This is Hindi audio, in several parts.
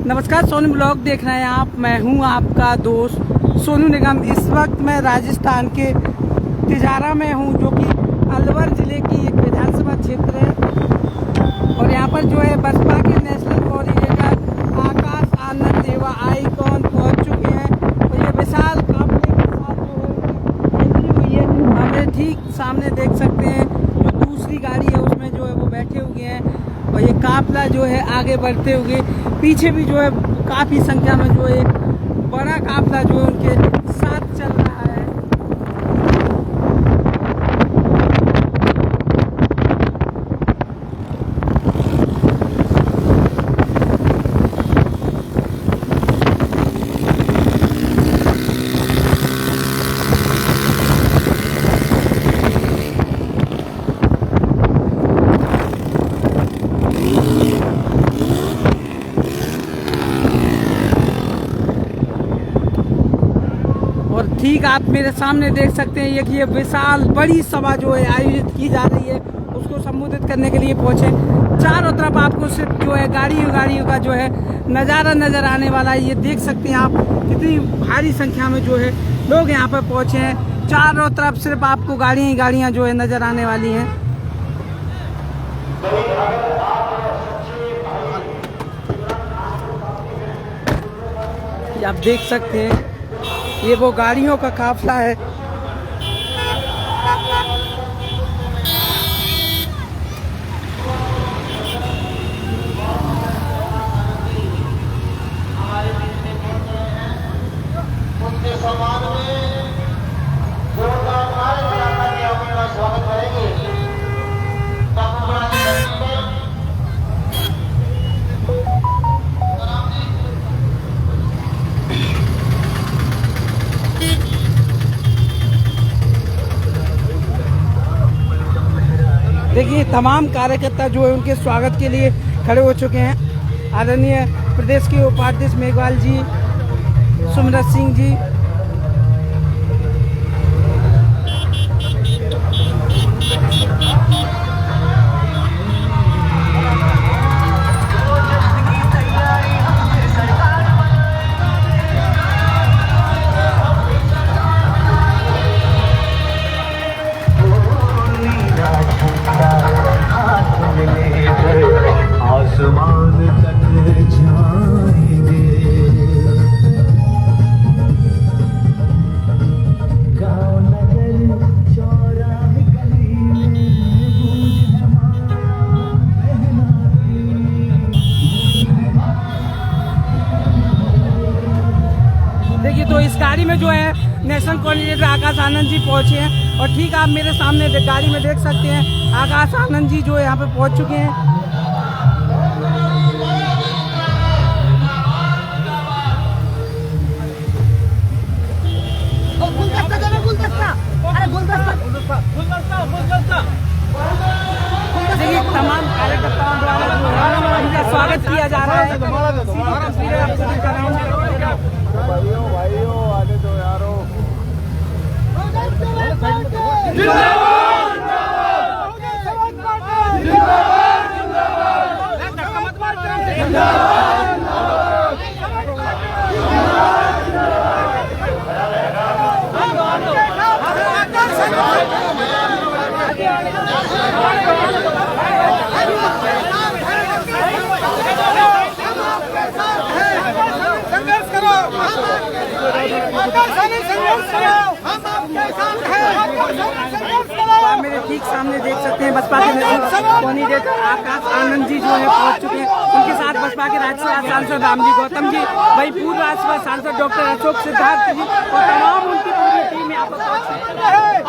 नमस्कार, सोनू ब्लॉग देख रहे हैं आप। मैं हूं आपका दोस्त सोनू निगम। इस वक्त मैं राजस्थान के तिजारा में हूं, जो कि अलवर जिले की एक विधानसभा क्षेत्र है। और यहां पर जो है बसपा के नेशनल कोऑर्डिनेटर आकाश आनंद देवा आईकॉन पहुंच चुके हैं। और ये विशाल काफले के साथ जो है एंट्री हुई है। हमें ठीक सामने देख सकते हैं जो दूसरी गाड़ी है उसमें जो है वो बैठे हुए हैं। और ये काफिला जो है आगे बढ़ते हुए, पीछे भी जो है काफी संख्या में जो है बड़ा काफिला जो है उनके साथ चल रहा है। और ठीक आप मेरे सामने देख सकते हैं ये कि ये विशाल बड़ी सभा जो है आयोजित की जा रही है, उसको संबोधित करने के लिए पहुंचे। चारों तरफ आपको सिर्फ जो है गाड़ियों का जो है नज़ारा नजर आने वाला है। ये देख सकते हैं आप कितनी भारी संख्या में जो है लोग यहाँ पर पहुंचे हैं। चारों तरफ सिर्फ आपको गाड़ियाँ जो है नजर आने वाली हैं। आप देख सकते हैं ये वो गाड़ियों का काफिला है। उनके सम्मान में जोरदार नारे लगाकर के अपना स्वागत करेंगे। देखिए तमाम कार्यकर्ता जो है उनके स्वागत के लिए खड़े हो चुके हैं। आदरणीय प्रदेश के उपाध्यक्ष मेघवाल जी, सुमरत सिंह जी, आसमान तक जाएंगे। गाँव नगर चौराहे गली में गूंज हमारा देखिए तो इस गाड़ी में जो है नेशनल कोऑर्डिनेटर आकाश आनंद जी पहुंचे हैं। और ठीक आप मेरे सामने गाड़ी में देख सकते हैं आकाश आनंद जी जो है यहाँ पे पहुंच चुके हैं। देखिए तमाम कार्यकर्ताओं द्वारा उनका स्वागत किया जा रहा है। तस्वीरें आपको दिखा रहा हूं। भाइयों आने दो यारो। संघर्ष करो, आप मेरे ठीक सामने देख सकते हैं बसपा के नेशनल कोऑर्डिनेटर आकाश आनंद जी जो है पहुंच चुके हैं। उनके साथ बसपा के राज्यसभा सांसद रामजी गौतम जी, वही पूर्व राज्यसभा सांसद डॉक्टर अशोक सिद्धार्थ जी और तमाम उनकी पूरी टीम यहाँ पर मर रहे हैं।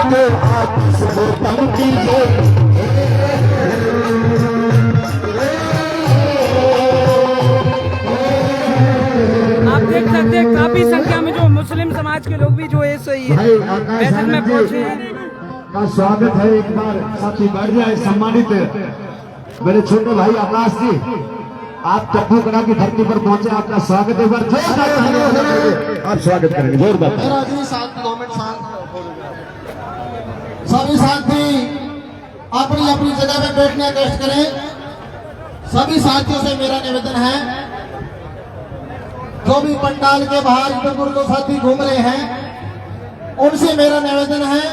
को आतिश हो तम कीजिए। आप देख सकते हैं काफी संख्या में जो मुस्लिम समाज के लोग भी जो है सही है भाई आकाश बैठक में आनंद पहुंचे जी हैं। का स्वागत है। एक बार साथी बैठ जाए। सम्मानित मेरे छोटे भाई आकाश जी, आप टप्पूकड़ा की धरती पर पहुंचे, आपका स्वागत है। एक बार आप स्वागत करेंगे जोरदार। मेरा जी शांत 2 मिनट शांत। सभी साथी अपनी अपनी जगह पे बैठने का कष्ट करें। सभी साथियों से मेरा निवेदन है, जो भी पंडाल के बाहर इधर उधर साथी घूम रहे हैं, उनसे मेरा निवेदन है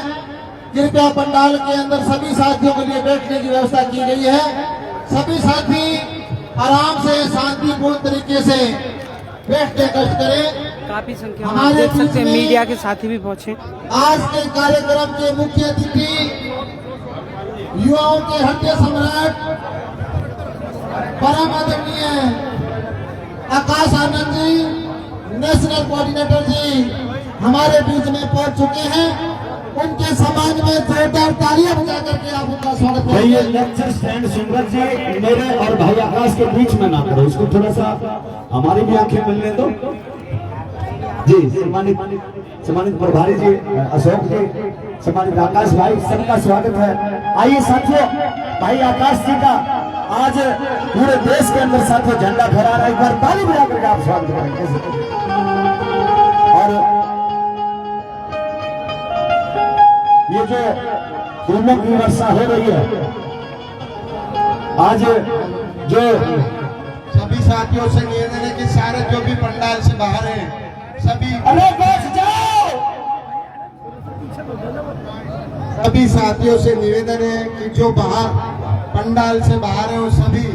कृपया पंडाल के अंदर सभी साथियों के लिए बैठने की व्यवस्था की गई है। सभी साथी आराम से शांतिपूर्ण तरीके से बैठने का कष्ट करें। काफी संख्या में आप देख सकते हैं मीडिया के साथी भी पहुंचे। आज के कार्यक्रम के मुख्य अतिथि युवाओं के हृदय सम्राट परम आदरणीय आकाश आनंद जी, नेशनल कोऑर्डिनेटर जी हमारे बीच में पहुंच चुके हैं। उनके सम्मान में जोरदार तालियां बजा करके आप उनका स्वागत भाई ये करेंगे। लेक्चर स्टैंड सुंदर जी मेरे और भाई आकाश के बीच में ना करो, इसको थोड़ा सा हमारी भी आंखें मिलने दो। जी सम्मानित प्रभारी जी अशोक जी, सम्मानित आकाश भाई, सबका स्वागत है। आइए साथियों, भाई आकाश जी का आज पूरे देश के अंदर साथियों झंडा फहरा रहा है। एक बार ताली बजा करके आप स्वागत करेंगे। और ये जो फूलों की वर्षा हो रही है आज, जो सभी साथियों से निवेदन है कि सारे जो भी पंडाल से बाहर हैं सभी अरे बैठ जाओ। सभी साथियों से निवेदन है कि जो बाहर पंडाल से बाहर है वो सभी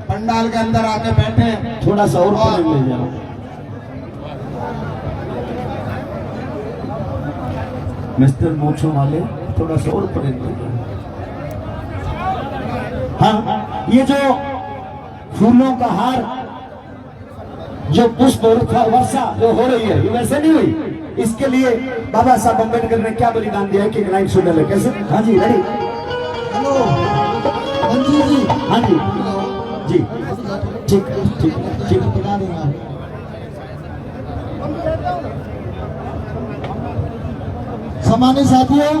पंडाल के अंदर आके बैठे। थोड़ा सा और पकड़ ले जाओ। मिस्टर मोछो वाले थोड़ा सा और पकड़ ले जाओ। हाँ, ये जो फूलों का हार, जो पुष्प वर्षा जो हो रही है, ये वैसे नहीं हुई। इसके लिए बाबा साहब अम्बेडकर ने क्या बलिदान दिया है कि नाइट सुडल है। कैसे? हाँ जी, रेडी। हेलो मंजू जी। हाँ जी जी, ठीक ठीक ठीक। बता देंगे। सम्मानित साथियों,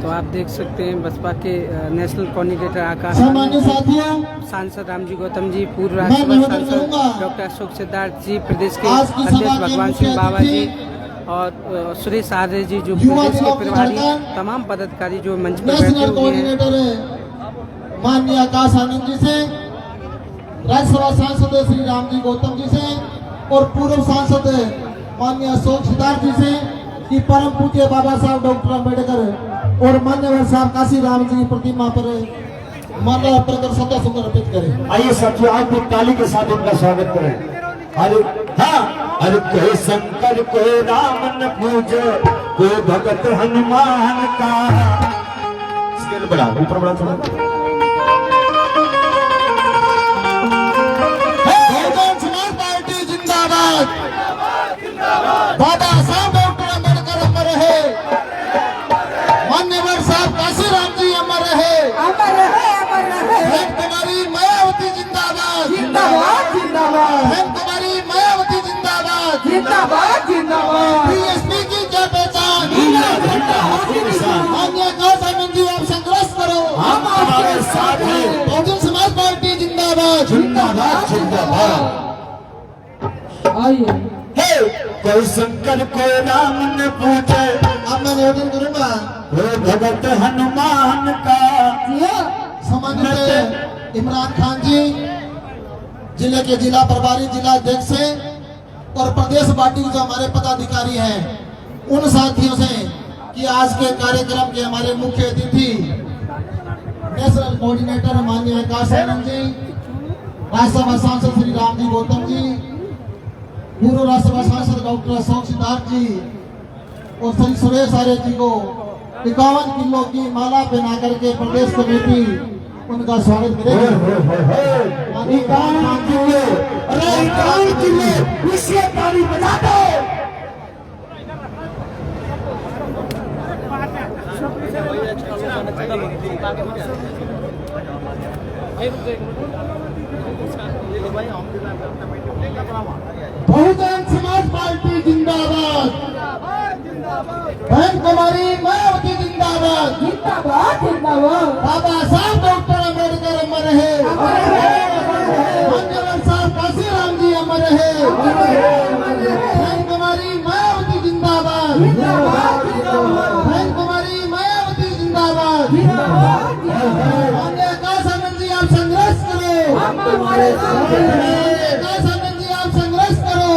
तो आप देख सकते हैं बसपा के नेशनल कोऑर्डिनेटर आकाश सम्मानित आनंद जी, साथियों, सांसद रामजी गौतम जी, पूर्व मैं राज्यसभा निवेदन सांसद करूंगा। डॉक्टर अशोक सिद्धार्थ जी, प्रदेश के आज की अध्यक्ष सभा के भगवान मुख्य सिंह बाबा जी अतिथि और सुरेश आर्य जी, जो युवा प्रदेश के दिवस की प्रभारी, धड़कन, तमाम पदाधिकारी जो मंच पर बैठे नेशनल हुए हैं। कोऑर्डिनेटर माननीय आकाश आनंद जी से, राज्यसभा सांसद श्री रामजी गौतम जी से और पूर्व सांसद माननीय अशोक सिद्धार्थ जी से कि परम पूज्य बाबा साहब डॉक्टर अम्बेडकर और मान्यवर साहब काशी राम जी की प्रतिमा पर माल्यार्पण कर श्रद्धा सुमन अर्पित करें। आइए साथियों, आप भी ताली के साथ उनका स्वागत करें। अरे हाँ, अरे कोई शंकर कोई राम न पूज, कोई भगत हनुमान का। स्केल बढ़ा, ऊपर बढ़ा थोड़ा। बहुजन समाज पार्टी जिंदाबाद। बाबा साहब डॉक्टर अम्बेडकर अमर रहे। मान्यवर साहब काशी राम जी अमर रहे। अमर रहे, अमर रहे। बहन कुमारी मायावती जिंदाबाद। जिंदाबाद, जिंदाबाद। बहन कुमारी मायावती जिंदाबाद। जिंदाबाद, जिंदाबाद। बीएसपी की क्या पहचान। मान्य आकाश आनंद जी, आप संघर्ष करो, हम हमारे साथ हैं। बहुजन समाज पार्टी जिंदाबाद। जिंदाबाद जिंदाबाद। आइए हे कोई शंकर कोई राम न पूजे, अब मैं निवेदन करूंगा कोई भगत हनुमान का। सम्मानित इमरान खान जी, जिले के जिला प्रभारी, जिला अध्यक्ष से और प्रदेश पार्टी के जो हमारे पदाधिकारी हैं, उन साथियों से कि आज के कार्यक्रम के हमारे मुख्य अतिथि नेशनल कोऑर्डिनेटर माननीय आकाश आनंद जी, राज्यसभा सांसद श्री रामजी गौतम जी, पूर्व राज्यसभा सांसद डॉक्टर अशोक सिद्धार्थ जी और श्री सुरेश आर्य जी को 51 किलो की माला पहना करके प्रदेश कमेटी उनका स्वागत करेंगे। बजा दो। बहुजन समाज पार्टी जिंदाबाद, बहन कुमारी मायावती जिंदाबाद, जिंदाबाद जिंदाबाद। बाबा साहब डॉक्टर अम्बेडकर अमर है, मान्यवर साहब काशीराम जी अमर है, बहन कुमारी मायावती जिंदाबाद, बहन कुमारी मायावती जिंदाबाद। मान्य आकाश आनंद जी आप संघर्ष करो, मान्य आकाश आनंद जी आप संघर्ष करो।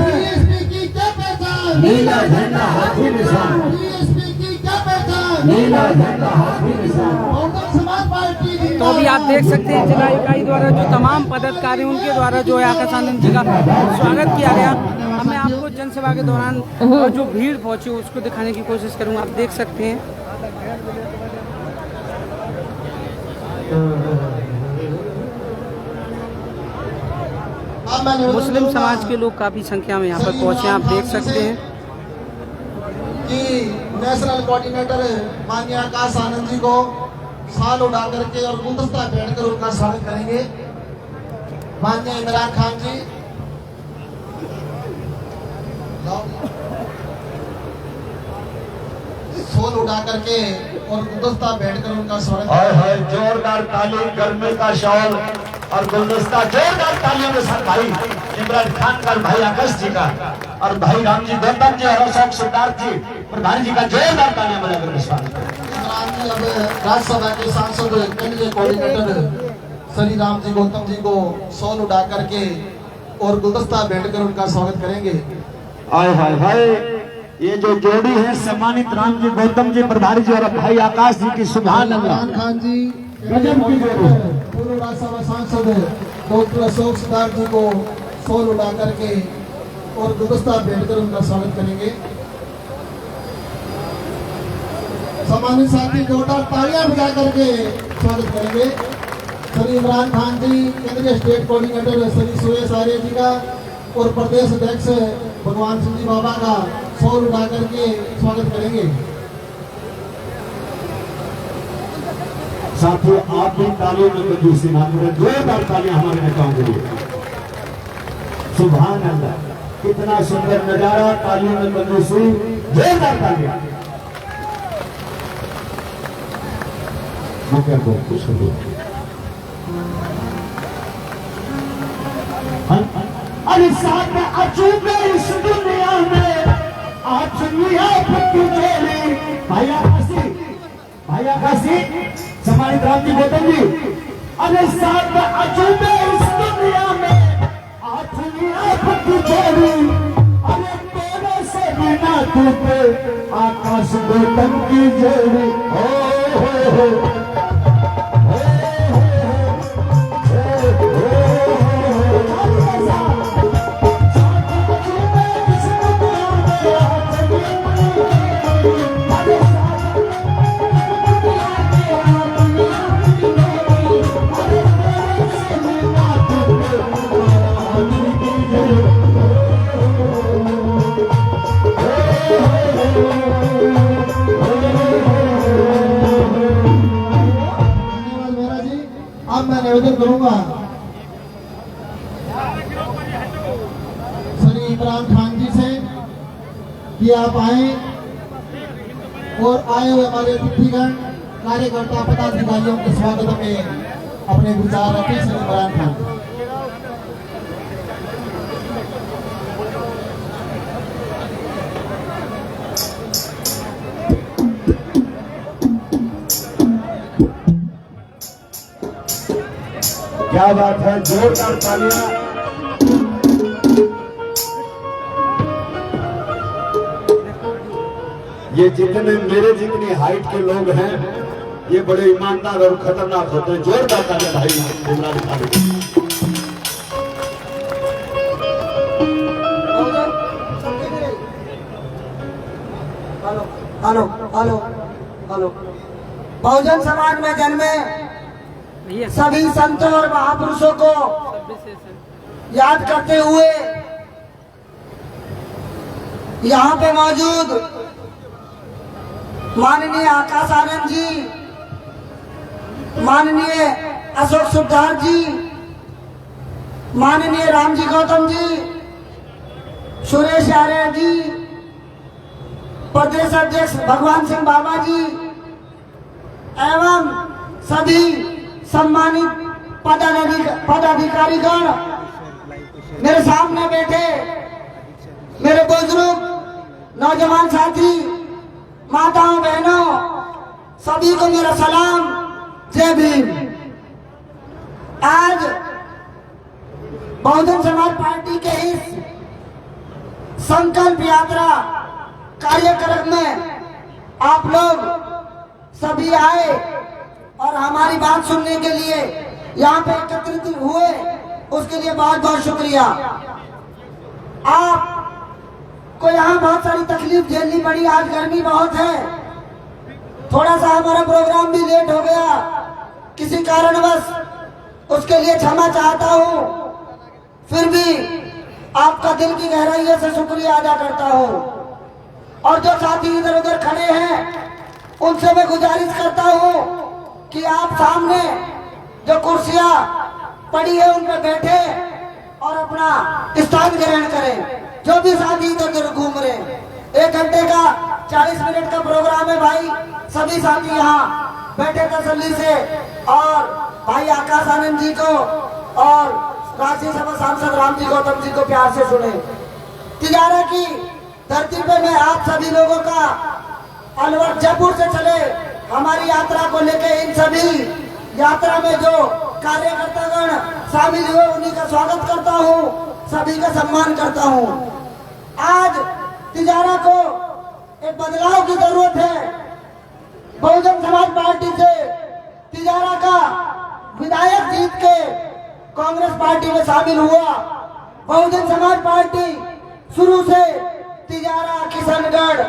बीएसपी की क्या पहचान, नीला झंडा हाथी निशान, बीएसपी की क्या पहचान, नीला झंडा हाथी निशान। बहुजन समाज पार्टी तो अभी आप देख सकते हैं जिला इकाई द्वारा जो तमाम पदाधिकारी उनके द्वारा जो है आकाश आनंद जी का स्वागत किया गया। अब मैं आपको जनसभा के दौरान और जो भीड़ पहुंची उसको दिखाने की कोशिश करूंगा। आप देख सकते हैं मुस्लिम समाज के लोग काफी संख्या में यहाँ पर पहुंचे हैं। आप देख सकते हैं कि नेशनल कोऑर्डिनेटर माननीय आकाश आनंद जी को शाल उड़ा करके और गुलदस्ता भेंट कर उनका स्वागत करेंगे। माननीय इमरान खान जी शाल उड़ा करके और गुलदस्ता भेंट कर उनका स्वागत हाय जोरदार ताली, गर्मी का शॉल और गुलदस्ता, जोरदार तालियों के साथ भाई इमरान खान का, भाई आकाश जी का और भाई राम जी गौतम जी और अशोक सिद्धार्थ जी प्रधान जी का जोरदार तालियां बजाकर स्वागत। इमरान जी अब राज्यसभा के सांसद केंद्रीय कोऑर्डिनेटर श्री राम जी गौतम जी को शाल उड़ा करके और गुलदस्ता भेंट कर उनका स्वागत करेंगे। हाय ये जो जोड़ी है सम्मानित राम जी गौतम जी प्रभारी जी और भाई आकाश जी की सुभान अल्लाह। इमरान खान जी गजब की जोड़ी। पूर्व राज्यसभा सांसद डॉक्टर अशोक सिद्धार्थ जी को शाल उड़ा करके और गुलदस्ता भेंट कर उनका स्वागत करेंगे। सम्मानित साथी जोरदार तालियां बजा करके स्वागत करेंगे। श्री इमरान खान जी केंद्रीय स्टेट कोऑर्डिनेटर श्री सुरेश आर्य जी का और प्रदेश अध्यक्ष भगवान सिंह जी बाबा का शाल उड़ा करके स्वागत करेंगे। साथियों आप भी तालियों में कंजूसी ना करें, जोरदार तालियां हमारे नेताओं के लिए। सुभान अल्लाह, कितना सुंदर नजारा, तालियों में कंजूसी, जोरदार तालियां। मुझे को कुछ दो। अरे साथ अजूबे इस दुनिया में आज दुनिया पत्ती जोड़ी। भाई आकाशी सम्मानित राम जी गौतम जी, अरे साथ अजूबे इस दुनिया में आज दुनिया पत्ती जोड़ी। अरे तेरे से बिना टूटे आकाश गौतम की जोड़ी। हो निवेदन करूंगा श्री इमरान खान जी से कि आप आए और आए हुए हमारे अतिथिगण कार्यकर्ता पदाधिकारियों के स्वागत में अपने विचार रखें। श्री इमरान खान क्या बात है, जोरदार तालियां। ये जितने मेरे जितनी हाइट के लोग हैं ये बड़े ईमानदार और खतरनाक होते हैं। जोरदार तालियां भाई Imran Khan. Hello hello hello बहुजन समाज में जन्मे सभी संतों और महापुरुषों को याद करते हुए यहाँ पे मौजूद माननीय आकाश आनंद जी, माननीय अशोक सुधार जी, माननीय रामजी गौतम जी, सुरेश आर्य जी, प्रदेश अध्यक्ष भगवान सिंह बाबा जी एवं सभी सम्मानित पदाधिकारीगण, मेरे सामने बैठे मेरे बुजुर्ग नौजवान साथी, माताओं बहनों, सभी को मेरा सलाम, जय भीम। आज बहुजन समाज पार्टी के इस संकल्प यात्रा कार्यक्रम में आप लोग सभी आए और हमारी बात सुनने के लिए यहाँ पे एकत्रित हुए, उसके लिए बहुत बहुत शुक्रिया। आपको यहाँ बहुत सारी तकलीफ झेलनी पड़ी, आज गर्मी बहुत है, थोड़ा सा हमारा प्रोग्राम भी लेट हो गया किसी कारणवश, उसके लिए क्षमा चाहता हूँ। फिर भी आपका दिल की गहराइयों से शुक्रिया अदा करता हूँ। और जो साथी इधर उधर खड़े हैं उनसे मैं गुजारिश करता हूँ कि आप सामने जो कुर्सियां पड़ी है उन पर बैठे और अपना स्थान ग्रहण करें। जो भी साथी इधर उधर घूम रहे, 1 घंटे का 40 मिनट का प्रोग्राम है भाई, सभी साथी यहाँ बैठे तसल्ली से और भाई आकाश आनंद जी को और राज्यसभा सांसद रामजी गौतम जी को प्यार से सुने। तिजारा की धरती पे मैं आप सभी लोगों का अलवर जयपुर से चले हमारी यात्रा को लेकर इन सभी यात्रा में जो कार्यकर्तागण शामिल हुए उन्हीं का स्वागत करता हूँ, सभी का सम्मान करता हूँ। आज तिजारा को एक बदलाव की जरूरत है। बहुजन समाज पार्टी से तिजारा का विधायक जीत के कांग्रेस पार्टी में शामिल हुआ। बहुजन समाज पार्टी शुरू से तिजारा, किशनगढ़,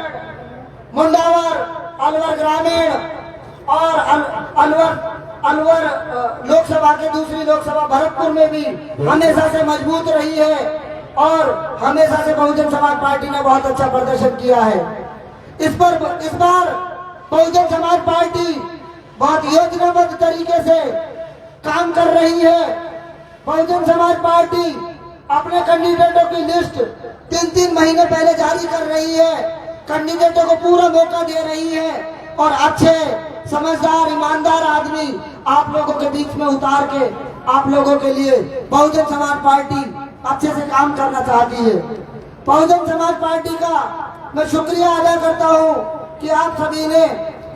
मुंडावर, अलवर ग्रामीण और अलवर लोकसभा के दूसरी लोकसभा भरतपुर में भी हमेशा से मजबूत रही है और हमेशा से बहुजन समाज पार्टी ने बहुत अच्छा प्रदर्शन किया है। इस बार बहुजन समाज पार्टी बहुत योजनाबद्ध तरीके से काम कर रही है। बहुजन समाज पार्टी अपने कैंडिडेटों की लिस्ट 3-3 महीने पहले जारी कर रही है, कैंडिडेटों को पूरा मौका दे रही है और अच्छे समझदार ईमानदार आदमी आप लोगों के बीच में उतार के आप लोगों के लिए बहुजन समाज पार्टी अच्छे से काम करना चाहती है। बहुजन समाज पार्टी का मैं शुक्रिया अदा करता हूँ कि आप सभी ने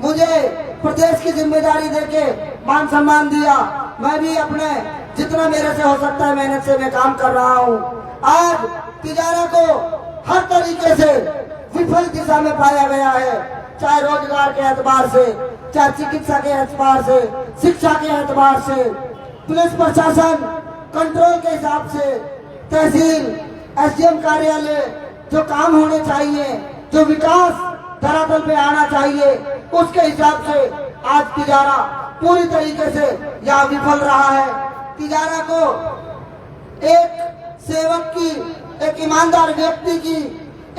मुझे प्रदेश की जिम्मेदारी देके मान सम्मान दिया। मैं भी अपने जितना मेरे से हो सकता है मेहनत से मैं काम कर रहा हूँ। आज तिजारा को हर तरीके से विफल दिशा में पाया गया है, चाहे रोजगार के एतबार से, चाहे चिकित्सा के एतबार से, शिक्षा के एतबार से, पुलिस प्रशासन कंट्रोल के हिसाब से, तहसील एसडीएम कार्यालय जो काम होने चाहिए, जो विकास धरातल पे आना चाहिए, उसके हिसाब से आज तिजारा पूरी तरीके से यहाँ विफल रहा है। तिजारा को एक सेवक की, एक ईमानदार व्यक्ति की,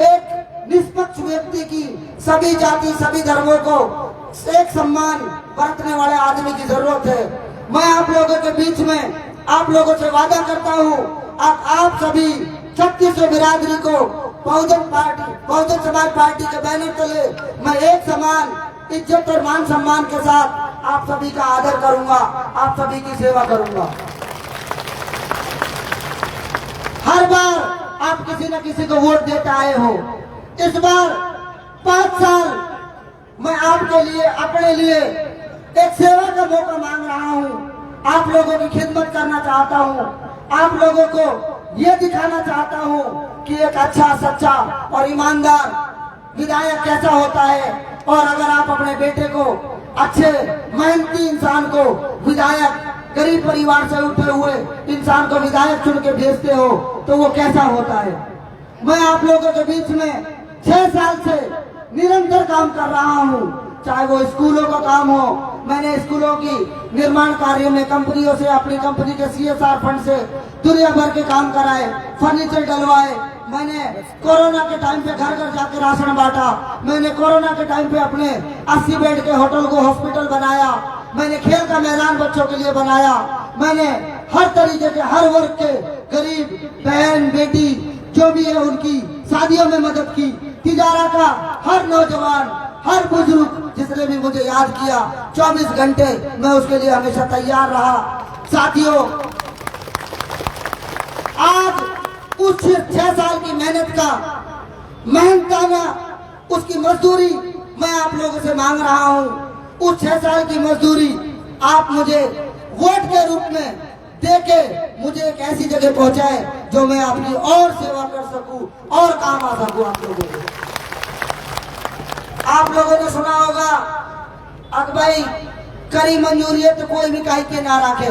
एक निष्पक्ष व्यक्ति की, सभी जाति सभी धर्मों को एक सम्मान बरतने वाले आदमी की जरूरत है। मैं आप लोगों के बीच में आप लोगों से वादा करता हूँ, आप सभी 36 बिरादरी को बहुजन समाज पार्टी के बैनर तले मैं एक समान इज्जत और मान सम्मान के साथ आप सभी का आदर करूंगा, आप सभी की सेवा करूंगा। हर बार आप किसी न किसी को वोट देते आए हो, इस बार 5 साल मैं आपके लिए, अपने लिए एक सेवा का मौका मांग रहा हूँ। आप लोगों की खिदमत करना चाहता हूँ, आप लोगों को ये दिखाना चाहता हूँ कि एक अच्छा, सच्चा और ईमानदार विधायक कैसा होता है। और अगर आप अपने बेटे को, अच्छे मेहनती इंसान को विधायक, गरीब परिवार से उठे हुए इंसान को विधायक चुन के भेजते हो तो वो कैसा होता है। मैं आप लोगों के बीच में 6 साल से निरंतर काम कर रहा हूँ। चाहे वो स्कूलों का काम हो। मैंने स्कूलों की निर्माण कार्य में कंपनियों से, अपनी कंपनी के CSR फंड से दुनिया भर के काम कराए, फर्नीचर डलवाए। मैंने कोरोना के टाइम पे घर घर जाके राशन बांटा। मैंने कोरोना के टाइम पे अपने 80 बेड के होटल को हॉस्पिटल बनाया। मैंने खेल का मैदान बच्चों के लिए बनाया। मैंने हर तरीके के, हर वर्ग के गरीब बहन बेटी जो भी है उनकी शादियों में मदद की। तिजारा का हर नौजवान, हर बुजुर्ग जिसने भी मुझे याद किया, 24 घंटे मैं उसके लिए हमेशा तैयार रहा। साथियों, आज उस 6 साल की मेहनताना उसकी मजदूरी मैं आप लोगों से मांग रहा हूं। उस 6 साल की मजदूरी आप मुझे वोट के रूप में देके मुझे एक ऐसी जगह पहुंचाए जो मैं अपनी और सेवा कर सकूं और काम आ सकूं आप लोगों को। आप लोगों ने सुना होगा, अग भाई करी मंजूरी है तो कोई भी काहे के ना रखे।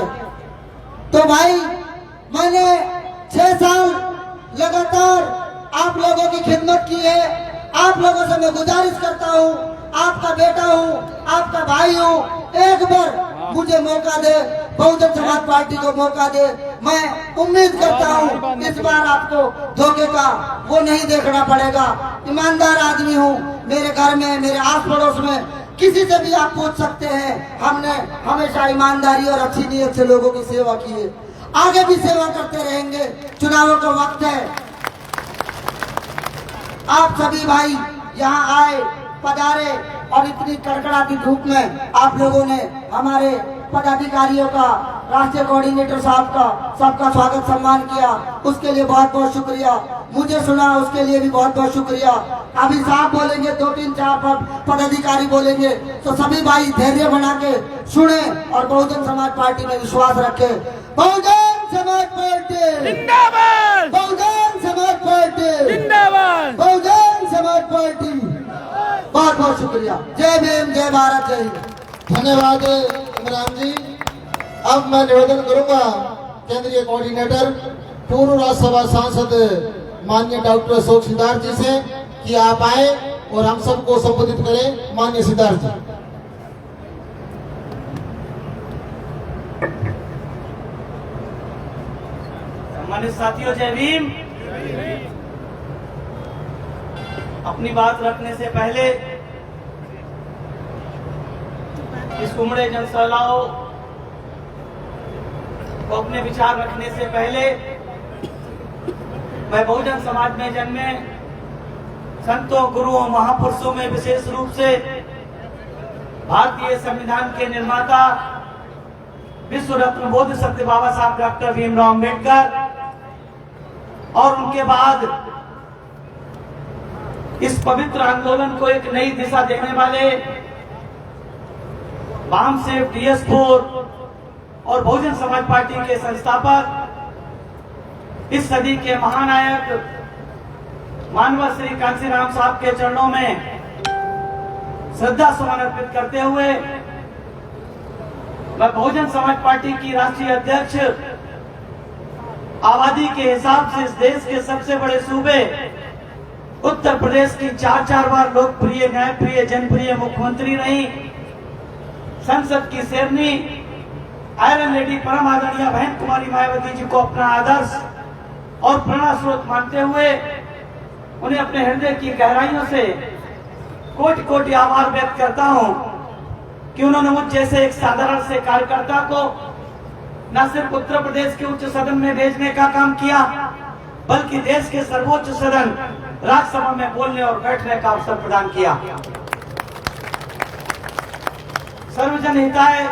तो भाई मैंने 6 साल लगातार आप लोगों की खिदमत की है। आप लोगों से मैं गुजारिश करता हूं, आपका बेटा हूं, आपका भाई हूं, एक बार मुझे मौका दे, बहुजन समाज पार्टी को मौका दे। मैं उम्मीद करता हूं इस बार आपको धोखे का वो नहीं देखना पड़ेगा। ईमानदार आदमी हूं, मेरे घर में, मेरे आस पड़ोस में किसी से भी आप पूछ सकते हैं। हमने हमेशा ईमानदारी और अच्छी नीयत से लोगों की सेवा की है, आगे भी सेवा करते रहेंगे। चुनावों का वक्त है, आप सभी भाई यहाँ आए, पधारे और इतनी कड़कड़ाती धूप में आप लोगों ने हमारे पदाधिकारियों का, राष्ट्रीय कोऑर्डिनेटर साहब का, सबका स्वागत सम्मान किया, उसके लिए बहुत बहुत शुक्रिया। मुझे सुना, उसके लिए भी बहुत बहुत शुक्रिया। अभी साहब बोलेंगे, 2-3-4 पदाधिकारी बोलेंगे, तो सभी भाई धैर्य बना के सुने और बहुजन समाज पार्टी में विश्वास रखे। बहुजन समाज पार्टी जिंदाबाद, बहुजन समाज पार्टी जिंदाबाद, बहुजन समाज पार्टी। बहुत बहुत शुक्रिया। जय भीम, जय भारत, जय हिंद। धन्यवाद इमरान जी। अब मैं निवेदन करूंगा केंद्रीय कोऑर्डिनेटर, पूर्व राज्यसभा सांसद माननीय डॉक्टर अशोक सिद्धार्थ जी से कि आप आए और हम सबको संबोधित करें। माननीय सिद्धार्थ जी। सम्मानित साथियों, जय भीम। अपनी बात रखने से पहले इस उमड़े जनसैलाब को अपने विचार रखने से पहले मैं बहुजन समाज में जन्मे संतों, गुरुओं, महापुरुषों में विशेष रूप से भारतीय संविधान के निर्माता विश्व रत्न बोध सत्य बाबा साहब डॉक्टर भीमराव अम्बेडकर और उनके बाद इस पवित्र आंदोलन को एक नई दिशा देने वाले वामसेव DS4 और बहुजन समाज पार्टी के संस्थापक, इस सदी के महानायक मानव श्री कांशीराम साहब के चरणों में श्रद्धा सुमन अर्पित करते हुए मैं बहुजन समाज पार्टी की राष्ट्रीय अध्यक्ष, आबादी के हिसाब से इस देश के सबसे बड़े सूबे उत्तर प्रदेश की 4 बार लोकप्रिय, न्यायप्रिय, जनप्रिय मुख्यमंत्री रही, संसद की शेरनी आयरन लेडी परम आदरणीय बहन कुमारी मायावती जी को अपना आदर्श और प्रेरणा स्रोत मानते हुए उन्हें अपने हृदय की गहराइयों से कोटि कोटि आभार व्यक्त करता हूं कि उन्होंने मुझ जैसे एक साधारण से कार्यकर्ता को न सिर्फ उत्तर प्रदेश के उच्च सदन में भेजने का काम किया, बल्कि देश के सर्वोच्च सदन राज्यसभा में बोलने और बैठने का अवसर प्रदान किया। सर्वजन हिताय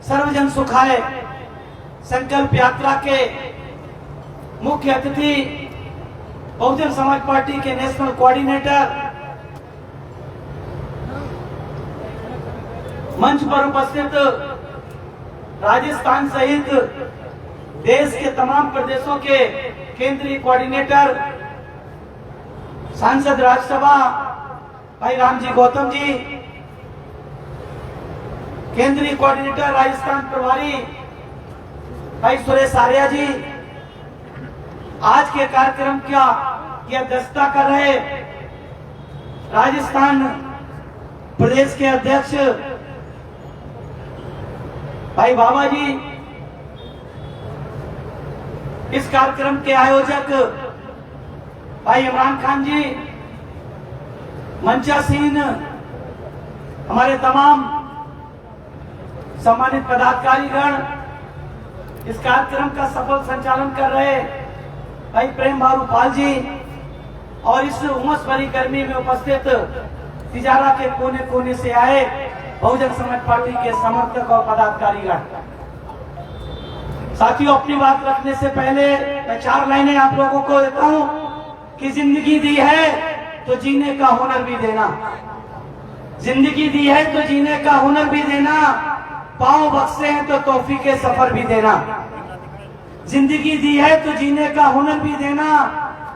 सर्वजन सुखाय संकल्प यात्रा के मुख्य अतिथि बहुजन समाज पार्टी के नेशनल कोऑर्डिनेटर, मंच पर उपस्थित राजस्थान सहित देश के तमाम प्रदेशों के केंद्रीय कोऑर्डिनेटर, सांसद राज्यसभा भाई रामजी गौतम जी, केंद्रीय कोऑर्डिनेटर राजस्थान प्रभारी भाई सुरेश आर्या जी, आज के कार्यक्रम का यह अध्यक्षता कर रहे राजस्थान प्रदेश के अध्यक्ष भाई बाबा जी, इस कार्यक्रम के आयोजक भाई इमरान खान जी, मंचासीन हमारे तमाम सम्मानित पदाधिकारीगण, इस कार्यक्रम का सफल संचालन कर रहे भाई प्रेम भारूपाल जी और इस उमस भरी गर्मी में उपस्थित तिजारा के कोने कोने से आए बहुजन समाज पार्टी के समर्थक और पदाधिकारीगण। साथियों, अपनी बात रखने से पहले मैं 4 लाइनें आप लोगों को देता हूं कि जिंदगी दी है तो जीने का हुनर भी देना, जिंदगी दी है तो जीने का हुनर भी देना, पांव बख्शे हैं तो तौफीक के सफर भी देना। जिंदगी दी है तो जीने का हुनर भी देना,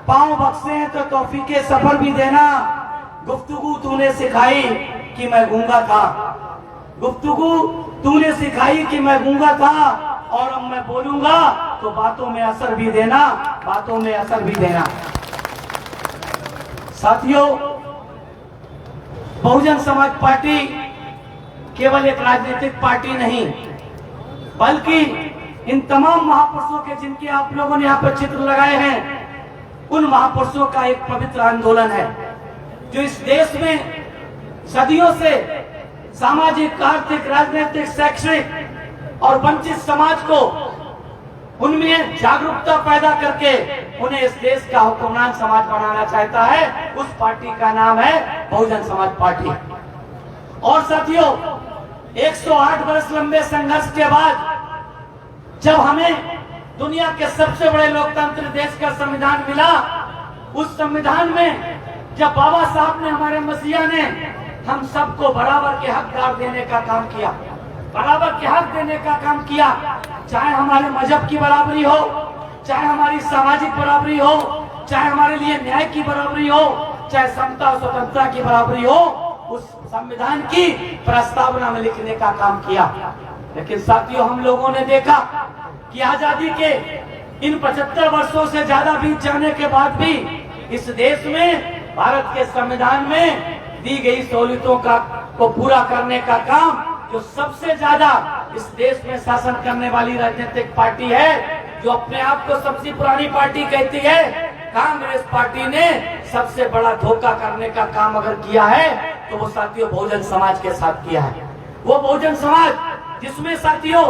पांव बख्शे हैं तो तौफीक के सफर भी देना। गुफ्तगू तूने सिखाई कि मैं गूंगा था, गुफ्तगू तूने सिखाई कि मैं गूंगा था, और अब मैं बोलूंगा तो बातों में असर भी देना, बातों में असर भी देना। साथियों, बहुजन समाज पार्टी केवल एक राजनीतिक पार्टी नहीं, बल्कि इन तमाम महापुरुषों के जिनके आप लोगों ने यहाँ पर चित्र लगाए हैं, उन महापुरुषों का एक पवित्र आंदोलन है जो इस देश में सदियों से सामाजिक, आर्थिक, राजनीतिक, शैक्षणिक और वंचित समाज को उनमें जागरूकता पैदा करके उन्हें इस देश का हुक्मरान समाज बनाना चाहता है। उस पार्टी का नाम है बहुजन समाज पार्टी। और साथियों, 108 वर्ष लंबे संघर्ष के बाद जब हमें दुनिया के सबसे बड़े लोकतंत्र देश का संविधान मिला, उस संविधान में जब बाबा साहब ने, हमारे मसीहा ने हम सबको बराबर के हकदार देने का काम किया, बराबर के हक देने का काम किया, चाहे हमारे मजहब की बराबरी हो, चाहे हमारी सामाजिक बराबरी हो, चाहे हमारे लिए न्याय की बराबरी हो, चाहे समता और स्वतंत्रता की बराबरी हो, उस संविधान की प्रस्तावना में लिखने का काम किया। लेकिन साथियों, हम लोगों ने देखा कि आजादी के इन 75 वर्षों से ज्यादा बीत जाने के बाद भी इस देश में, भारत के संविधान में दी गई सहूलियतों को पूरा करने का काम जो सबसे ज्यादा इस देश में शासन करने वाली राजनीतिक पार्टी है, जो अपने आप को सबसे पुरानी पार्टी कहती है, कांग्रेस पार्टी ने सबसे बड़ा धोखा करने का काम अगर किया है तो वो साथियों बहुजन समाज के साथ किया है। वो बहुजन समाज जिसमें साथियों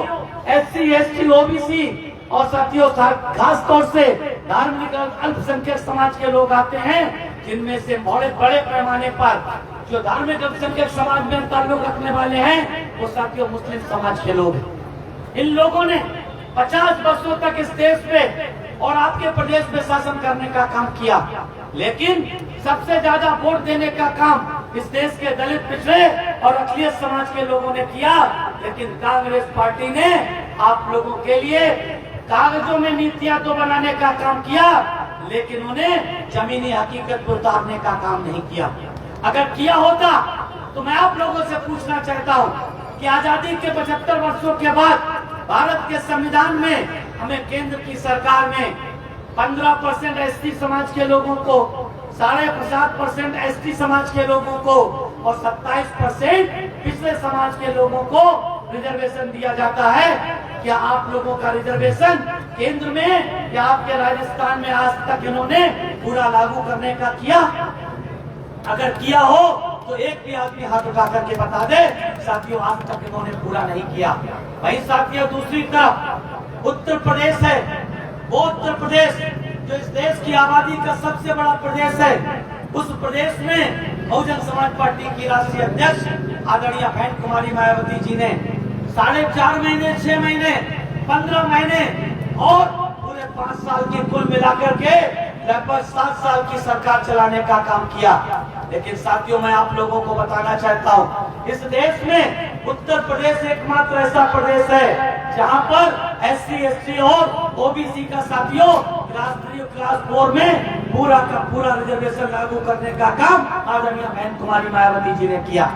SC, ST, OBC और साथियों खास तौर से धार्मिक अल्पसंख्यक समाज के लोग आते हैं, जिनमें से बड़े बड़े पैमाने पर जो धार्मिक अल्पसंख्यक समाज में ताल्लुक रखने वाले हैं, वो साथियों मुस्लिम समाज के लोग हैं। इन लोगों ने 50 वर्षों तक इस देश पे और आपके प्रदेश में शासन करने का काम किया, लेकिन सबसे ज्यादा वोट देने का काम इस देश के दलित, पिछड़े और अखिलेश समाज के लोगों ने किया। लेकिन कांग्रेस पार्टी ने आप लोगों के लिए कागजों में नीतियां तो बनाने का काम किया, लेकिन उन्हें जमीनी हकीकत को उतारने का काम नहीं किया। अगर किया होता तो मैं आप लोगों से पूछना चाहता हूं कि आजादी के 75 वर्षों के बाद भारत के संविधान में हमें केंद्र की सरकार ने 15% ST समाज के लोगों को, 7.5% ST समाज के लोगों को और 27% पिछले समाज के लोगों को रिजर्वेशन दिया जाता है। क्या आप लोगों का रिजर्वेशन केंद्र में या आपके राजस्थान में आज तक इन्होंने पूरा लागू करने का किया? अगर किया हो तो एक भी आदमी हाथ उठा करके बता दे साथियों, आज तक इन्होंने पूरा नहीं किया। वही साथियों, दूसरी तरफ उत्तर प्रदेश है, वो उत्तर प्रदेश जो इस देश की आबादी का सबसे बड़ा प्रदेश है, उस प्रदेश में बहुजन समाज पार्टी की राष्ट्रीय अध्यक्ष आदरणीय बहन कुमारी मायावती जी ने 4.5 महीने, 6 महीने, 15 महीने और पूरे 5 साल की कुल मिलाकर के लगभग 7 साल की सरकार चलाने का काम किया। लेकिन साथियों, मैं आप लोगों को बताना चाहता हूं, इस देश में उत्तर प्रदेश एकमात्र ऐसा प्रदेश है जहां पर SC, ST और OBC का साथियों राष्ट्रीय क्लास 4 में पूरा का पूरा रिजर्वेशन लागू करने का काम आदरणीय बहन कुमारी मायावती जी ने किया।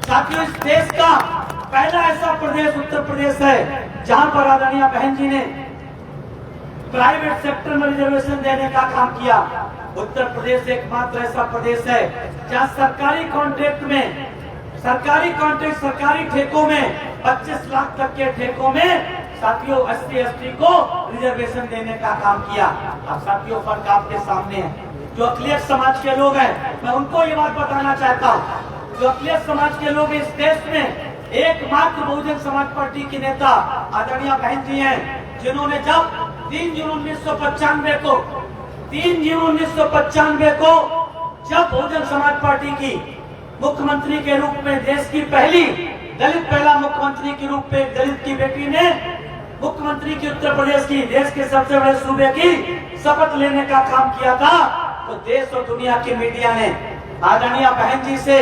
साथियों, इस देश का पहला ऐसा प्रदेश उत्तर प्रदेश है जहां पर आदरणीय बहन जी ने प्राइवेट सेक्टर में रिजर्वेशन देने का काम किया। उत्तर प्रदेश एकमात्र ऐसा प्रदेश है जहां सरकारी कॉन्ट्रैक्ट में सरकारी कॉन्ट्रैक्ट, सरकारी ठेकों में 25 लाख तक के ठेकों में साथियों SC/ST को रिजर्वेशन देने का काम किया। अब साथियों फर्क आपके सामने है। जो अखिलेश समाज के लोग हैं, मैं उनको ये बात बताना चाहता हूँ, जो अखिलेश समाज के लोग इस देश में एकमात्र बहुजन समाज पार्टी की नेता आदरणीय बहन जी हैं, जिन्होंने जब 3 जून 1995 को 3 जून 1995 को जब बहुजन समाज पार्टी की मुख्यमंत्री के रूप में देश की पहली दलित, पहला मुख्यमंत्री के रूप में दलित की बेटी ने मुख्यमंत्री की उत्तर प्रदेश की, देश के सबसे बड़े सूबे की शपथ लेने का काम किया था, तो देश और दुनिया की मीडिया ने आदरणीय बहन जी से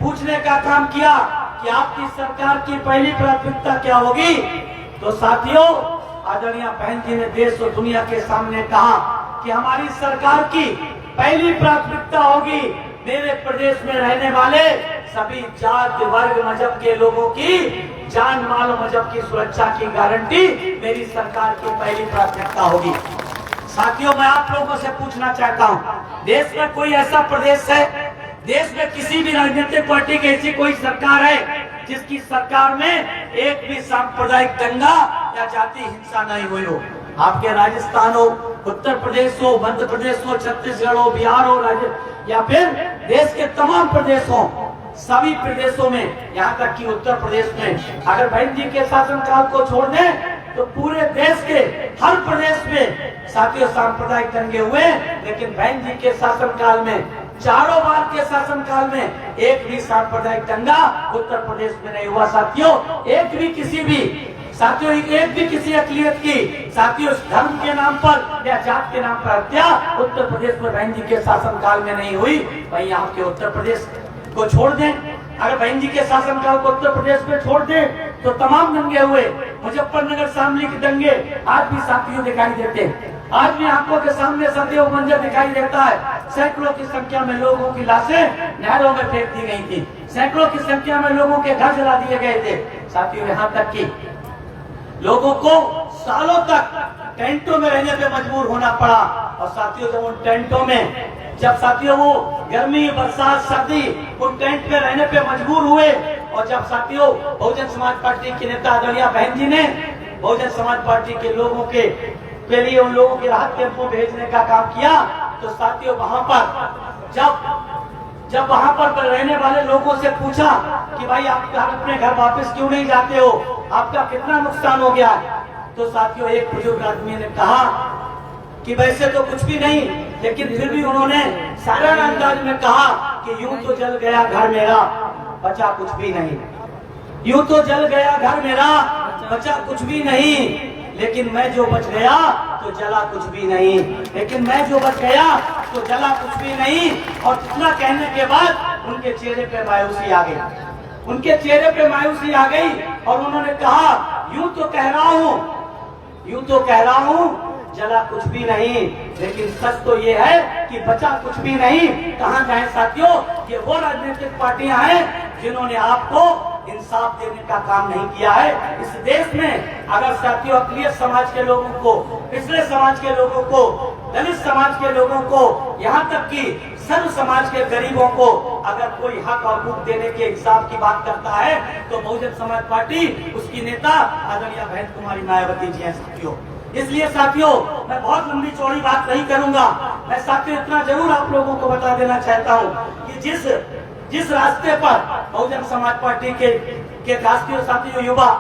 पूछने का काम किया कि आपकी सरकार की पहली प्राथमिकता क्या होगी। तो साथियों आदरणीय बहन जी ने देश और दुनिया के सामने कहा कि हमारी सरकार की पहली प्राथमिकता होगी मेरे प्रदेश में रहने वाले सभी जाति, वर्ग, मजहब के लोगों की जान, माल और मजहब की सुरक्षा की गारंटी मेरी सरकार की पहली प्राथमिकता होगी। साथियों मैं आप लोगों से पूछना चाहता हूं, देश में कोई ऐसा प्रदेश है, देश में किसी भी राजनीतिक पार्टी की ऐसी कोई सरकार है जिसकी सरकार में एक भी सांप्रदायिक दंगा या जाति हिंसा नहीं हुई हो? आपके राजस्थान हो, उत्तर प्रदेश हो, मध्य प्रदेश हो, छत्तीसगढ़ हो, बिहार हो, या फिर देश के तमाम प्रदेशों, सभी प्रदेशों में, यहाँ तक कि उत्तर प्रदेश में अगर बहन जी के शासनकाल को छोड़ दें तो पूरे देश के हर प्रदेश में साथियों सांप्रदायिक दंगे हुए, लेकिन बहन जी के शासनकाल में, चारों बार के शासनकाल में एक भी सांप्रदायिक दंगा उत्तर प्रदेश में नहीं हुआ। साथियों एक भी किसी भी साथियों एक भी किसी अकलियत की साथियों धर्म के नाम पर या जात के नाम पर हत्या उत्तर प्रदेश में बहन जी के शासनकाल में नहीं हुई। वहीं आपके उत्तर प्रदेश को छोड़ दें, अगर बहन जी के शासनकाल को उत्तर प्रदेश में छोड़ दें तो तमाम दंगे हुए, मुजफ्फरनगर शामली के दंगे आज भी साथियों दिखाई देते हैं। आज भी आंखों के सामने सदैव मंजर दिखाई देता है। सैकड़ों की संख्या में लोगों की लाशें नहरों में फेंक दी गई थी, सैकड़ों की संख्या में लोगों के घर जला दिए गए थे। साथियों यहाँ तक कि लोगों को सालों तक टेंटों में रहने पे मजबूर होना पड़ा। और साथियों जब उन टेंटों में, जब साथियों वो गर्मी, बरसात, सर्दी उन टेंट में रहने पे मजबूर हुए, और जब साथियों बहुजन समाज पार्टी के नेता आदरणीय बहन जी ने बहुजन समाज पार्टी के लोगों के लिए उन लोगों के राहत कैंपों भेजने का काम किया, तो साथियों वहां पर जब वहां पर रहने वाले लोगों से पूछा कि भाई आप अपने घर वापस क्यों नहीं जाते हो, आपका कितना नुकसान हो गया, तो साथियों एक बुजुर्ग आदमी ने कहा कि वैसे तो कुछ भी नहीं, लेकिन फिर भी उन्होंने साधारण अंदाज में कहा कि यूं तो जल गया घर मेरा, बचा कुछ भी नहीं। यूं तो जल गया घर मेरा, बचा कुछ भी नहीं, लेकिन मैं जो बच गया तो जला कुछ भी नहीं, लेकिन मैं जो बच गया तो जला कुछ भी नहीं। और इतना कहने के बाद उनके चेहरे पे मायूसी आ गई, उनके चेहरे पे मायूसी आ गई, और उन्होंने कहा यूं तो कह रहा हूँ जला कुछ भी नहीं, लेकिन सच तो ये है कि बचा कुछ भी नहीं। कहाँ जाए साथियों, ये वो राजनीतिक पार्टियां हैं जिन्होंने आपको इंसाफ देने का काम नहीं किया है। इस देश में अगर साथियों अकलियत समाज के लोगों को, पिछड़े समाज के लोगों को, दलित समाज के लोगों को, यहाँ तक कि सर्व समाज के गरीबों को अगर कोई हक और हुक देने के इंसाफ की बात करता है तो बहुजन समाज पार्टी, उसकी नेता आदरणीय बहन कुमारी मायावती जी हैं। साथियों इसलिए साथियों मैं बहुत लंबी चौड़ी बात नहीं करूंगा, मैं साथियों इतना जरूर आप लोगों को बता देना चाहता हूँ कि जिस रास्ते पर बहुजन समाज पार्टी के साथियों युवा,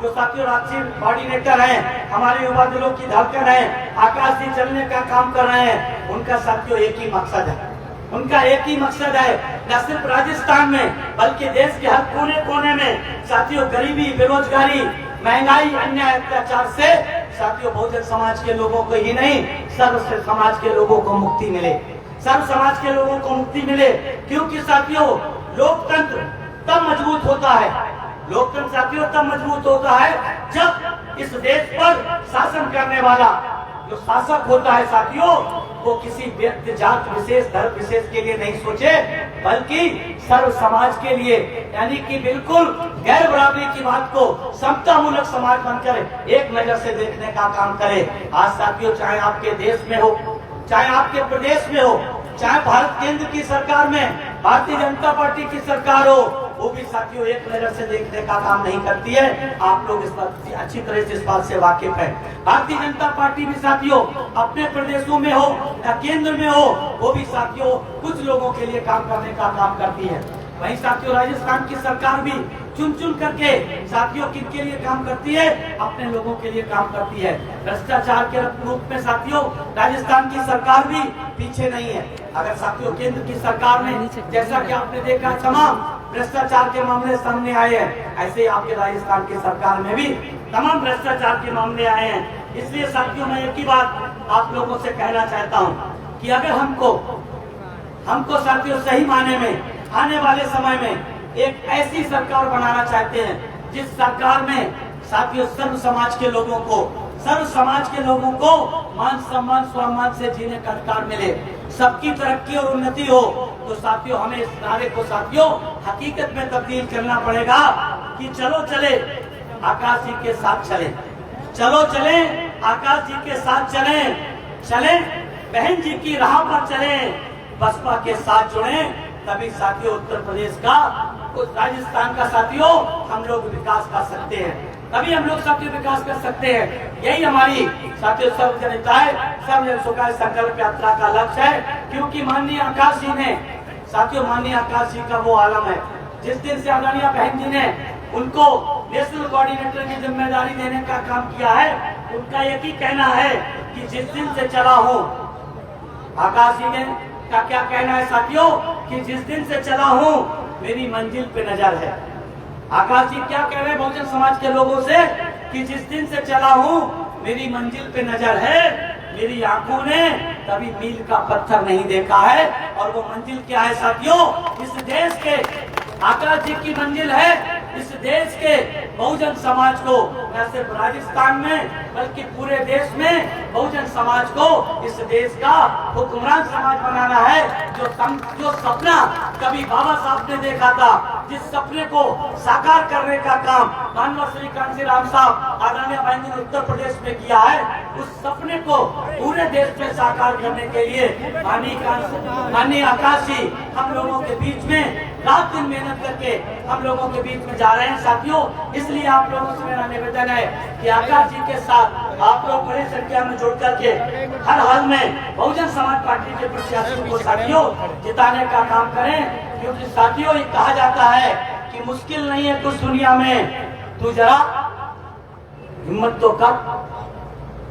जो साथियों राष्ट्रीय कोऑर्डिनेटर हैं, हमारे युवा दिलों की धड़कन है, आकाश से चलने का काम कर रहे हैं, उनका साथियों एक ही मकसद है, उनका एक ही मकसद है, न सिर्फ राजस्थान में बल्कि देश के हर कोने कोने में साथियों गरीबी, बेरोजगारी, महंगाई, अन्याय, अत्याचार से साथियों बहुजन समाज के लोगों को ही नहीं, सर्व समाज के लोगों को मुक्ति मिले, सर्व समाज के लोगों को मुक्ति मिले। क्योंकि साथियों लोकतंत्र तब मजबूत होता है, लोकतंत्र साथियों तब मजबूत होता है जब इस देश पर शासन करने वाला जो शासक होता है साथियों, वो किसी व्यक्ति, जात विशेष, धर्म विशेष के लिए नहीं सोचे, बल्कि सर्व समाज के लिए, यानी कि बिल्कुल गैर बराबरी की बात को समतामूलक समाज बनकर एक नजर से देखने का काम करे। आज साथियों चाहे आपके देश में हो, चाहे आपके प्रदेश में हो, चाहे भारत केंद्र की सरकार में भारतीय जनता पार्टी की सरकार हो, वो भी साथियों एक नजर से देखने का काम नहीं करती है। आप लोग इस बात अच्छी तरह से इस बात से वाकिफ है। भारतीय जनता पार्टी भी साथियों अपने प्रदेशों में हो या केंद्र में हो, वो भी साथियों कुछ लोगों के लिए काम करने का काम करती है। वहीं साथियों राजस्थान की सरकार भी चुन चुन करके साथियों किनके लिए काम करती है, अपने लोगों के लिए काम करती है। भ्रष्टाचार के रूप में साथियों राजस्थान की सरकार भी पीछे नहीं है। अगर साथियों केंद्र की सरकार में जैसा कि आपने देखा तमाम भ्रष्टाचार के मामले सामने आए हैं, ऐसे ही आपके राजस्थान की सरकार में भी तमाम भ्रष्टाचार के मामले आए हैं। इसलिए साथियों मैं एक ही बात आप लोगों से कहना चाहता हूँ कि अगर हमको साथियों सही माने में आने वाले समय में एक ऐसी सरकार बनाना चाहते हैं जिस सरकार में साथियों सर्व समाज के लोगों को मान सम्मान स्वाभिमान से जीने का अधिकार मिले, सबकी तरक्की और उन्नति हो, तो साथियों हमें इस नारे को साथियों हकीकत में तब्दील करना पड़ेगा कि चलो चले आकाश जी के साथ चले, चलो चले आकाश जी के साथ चले बहन जी की राह पर चले, बसपा के साथ जुड़े, तभी साथियों उत्तर प्रदेश का राजस्थान का साथियों हम लोग विकास कर सकते हैं, तभी हम लोग साथियों विकास कर सकते हैं। यही हमारी साथियों सर्वजन हिताय सर्वजन सुखाय संकल्प यात्रा का लक्ष्य है। क्योंकि माननीय आकाश जी ने साथियों माननीय आकाश जी का वो आलम है जिस दिन से आदरणीय बहन जी ने उनको नेशनल कोऑर्डिनेटर की जिम्मेदारी देने का काम किया है, उनका एक ही कहना है कि जिस दिन से चला हूँ, आकाश जी ने का क्या कहना है साथियों कि जिस दिन से चला हूँ मेरी मंजिल पे नजर है। आकाश जी क्या कह रहे हैं बहुजन समाज के लोगों से कि जिस दिन से चला हूँ मेरी मंजिल पे नजर है, मेरी आंखों ने कभी मील का पत्थर नहीं देखा है। और वो मंजिल क्या है साथियों, इस देश के आकाश जी की मंजिल है इस देश के बहुजन समाज को न सिर्फ राजस्थान में बल्कि पूरे देश में बहुजन समाज को इस देश का हुक्मरान समाज बनाना है। जो सपना कभी बाबा साहब ने देखा था, जिस सपने को साकार करने का काम माननीय श्री कांसी राम साहब आदरणीय बहन जी ने उत्तर प्रदेश में किया है, उस सपने को पूरे देश में साकार करने के लिए माननीय आकाश जी हम लोगों के बीच में रात दिन मेहनत करके हम लोगों के बीच में जा रहे हैं साथियों। इसलिए आप लोगों से मेरा निवेदन है कि आकाश जी के साथ आप लोग बड़ी संख्या में जुड़ करके हर हाल में बहुजन समाज पार्टी के प्रत्याशियों को साथियों जिताने का काम करें। क्योंकि साथियों ये कहा जाता है कि मुश्किल नहीं है कुछ दुनिया में, तू जरा हिम्मत तो कर।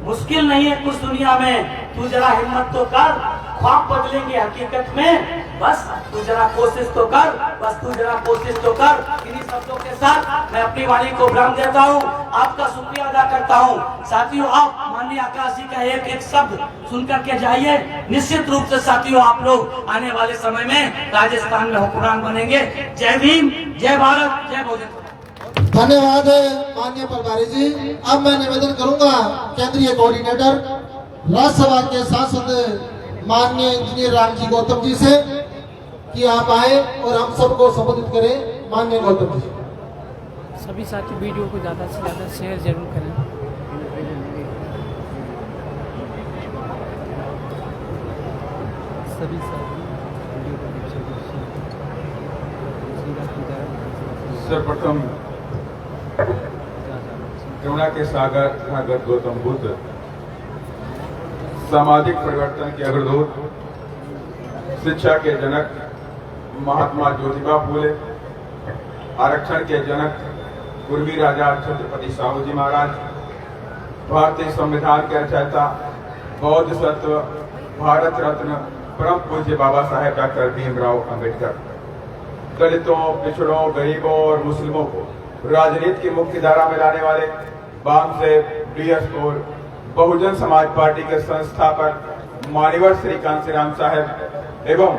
मुश्किल नहीं है कुछ दुनिया में, तू जरा हिम्मत तो कर। ख्वाब बदलेंगे हकीकत में, बस तू जरा कोशिश तो कर, बस तू जरा कोशिश तो कर। इन्हीं शब्दों के साथ मैं अपनी वाणी को विराम देता हूँ, आपका शुक्रिया अदा करता हूँ। साथियों आप माननीय आकाश जी का एक एक शब्द सुनकर के जाइए, निश्चित रूप से साथियों आप लोग आने वाले समय में राजस्थान में हुक्मरान बनेंगे। जय भीम, जय भारत, जय बहुजन। धन्यवाद माननीय प्रभारी जी। अब मैं निवेदन करूंगा केंद्रीय कोऑर्डिनेटर राज्यसभा के सांसद माननीय इंजीनियर रामजी गौतम जी से कि आप आए और हम सबको संबोधित करें। माननीय गौतम जी। सभी साथी वीडियो को ज़्यादा से ज़्यादा शेयर जरूर करें। सभी साथी सर्वप्रथम करुणा के सागर गौतम बुद्ध, सामाजिक परिवर्तन के अग्रदूत, शिक्षा के जनक महात्मा ज्योतिबा फूले, आरक्षण के जनक पूर्वी राजा छत्रपति साहू जी महाराज, भारतीय संविधान के रचयिता बौद्ध सत्व भारत रत्न परम पूज्य बाबा साहेब डॉक्टर भीमराव अंबेडकर, दलितों, पिछड़ों, गरीबों और मुस्लिमों को राजनीति की मुख्य धारा में लाने वाले बामसेब डीएस और बहुजन समाज पार्टी के संस्थापक मान्यवर श्री कांसी राम साहब एवं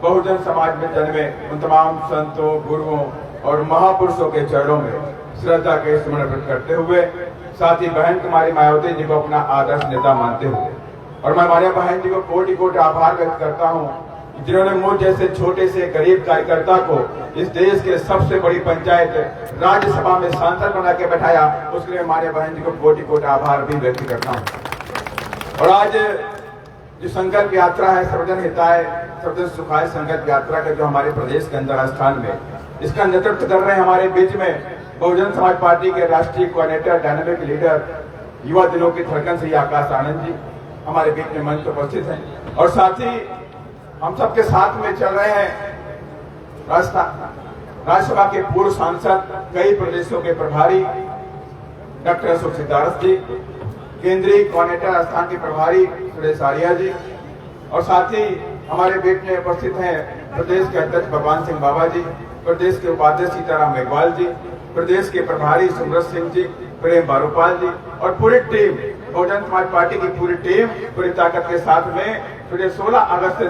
बहुजन समाज में जन्मे उन तमाम संतों, गुरुओं और महापुरुषों के चरणों में श्रद्धा के स्मरण करते हुए, साथ ही बहन कुमारी मायावती जी को अपना आदर्श नेता मानते हुए, और मैं हमारे बहन जी को कोटि कोटि आभार व्यक्त करता हूँ जिन्होंने मुझ जैसे छोटे से गरीब कार्यकर्ता को इस देश के सबसे बड़ी पंचायत राज्यसभा में सांसद बना के बैठाया। उसके लिए हमारे बहन जी को कोटि कोटि आभार भी व्यक्त करता हूँ। और आज जो संकल्प यात्रा है सर्वजन हिताय सर्वजन सुखाय संकल्प यात्रा का जो हमारे प्रदेश के अंदर स्थान में इसका नेतृत्व कर रहे हैं हमारे बीच में बहुजन समाज पार्टी के राष्ट्रीय कोऑर्डिनेटर डायनामिक लीडर युवा दिनों की धड़कन श्री आकाश आनंद जी हमारे बीच में मंच पर उपस्थित हैं और साथ ही हम सबके साथ में चल रहे हैं राज्यसभा के पूर्व सांसद कई प्रदेशों के प्रभारी डॉक्टर अशोक सिद्धार्थ जी, केंद्रीय कोऑर्डिनेटर स्थान के प्रभारी सुरेश आर्या जी और साथ ही हमारे बीच में उपस्थित हैं प्रदेश के अध्यक्ष भगवान सिंह बाबा जी, प्रदेश के उपाध्यक्ष सीताराम मेघवाल जी, प्रदेश के प्रभारी सुमरत सिंह जी, प्रेम बारूपाल जी और पूरी टीम बहुजन समाज पार्टी की पूरी टीम पूरी ताकत के साथ में 16 अगस्त से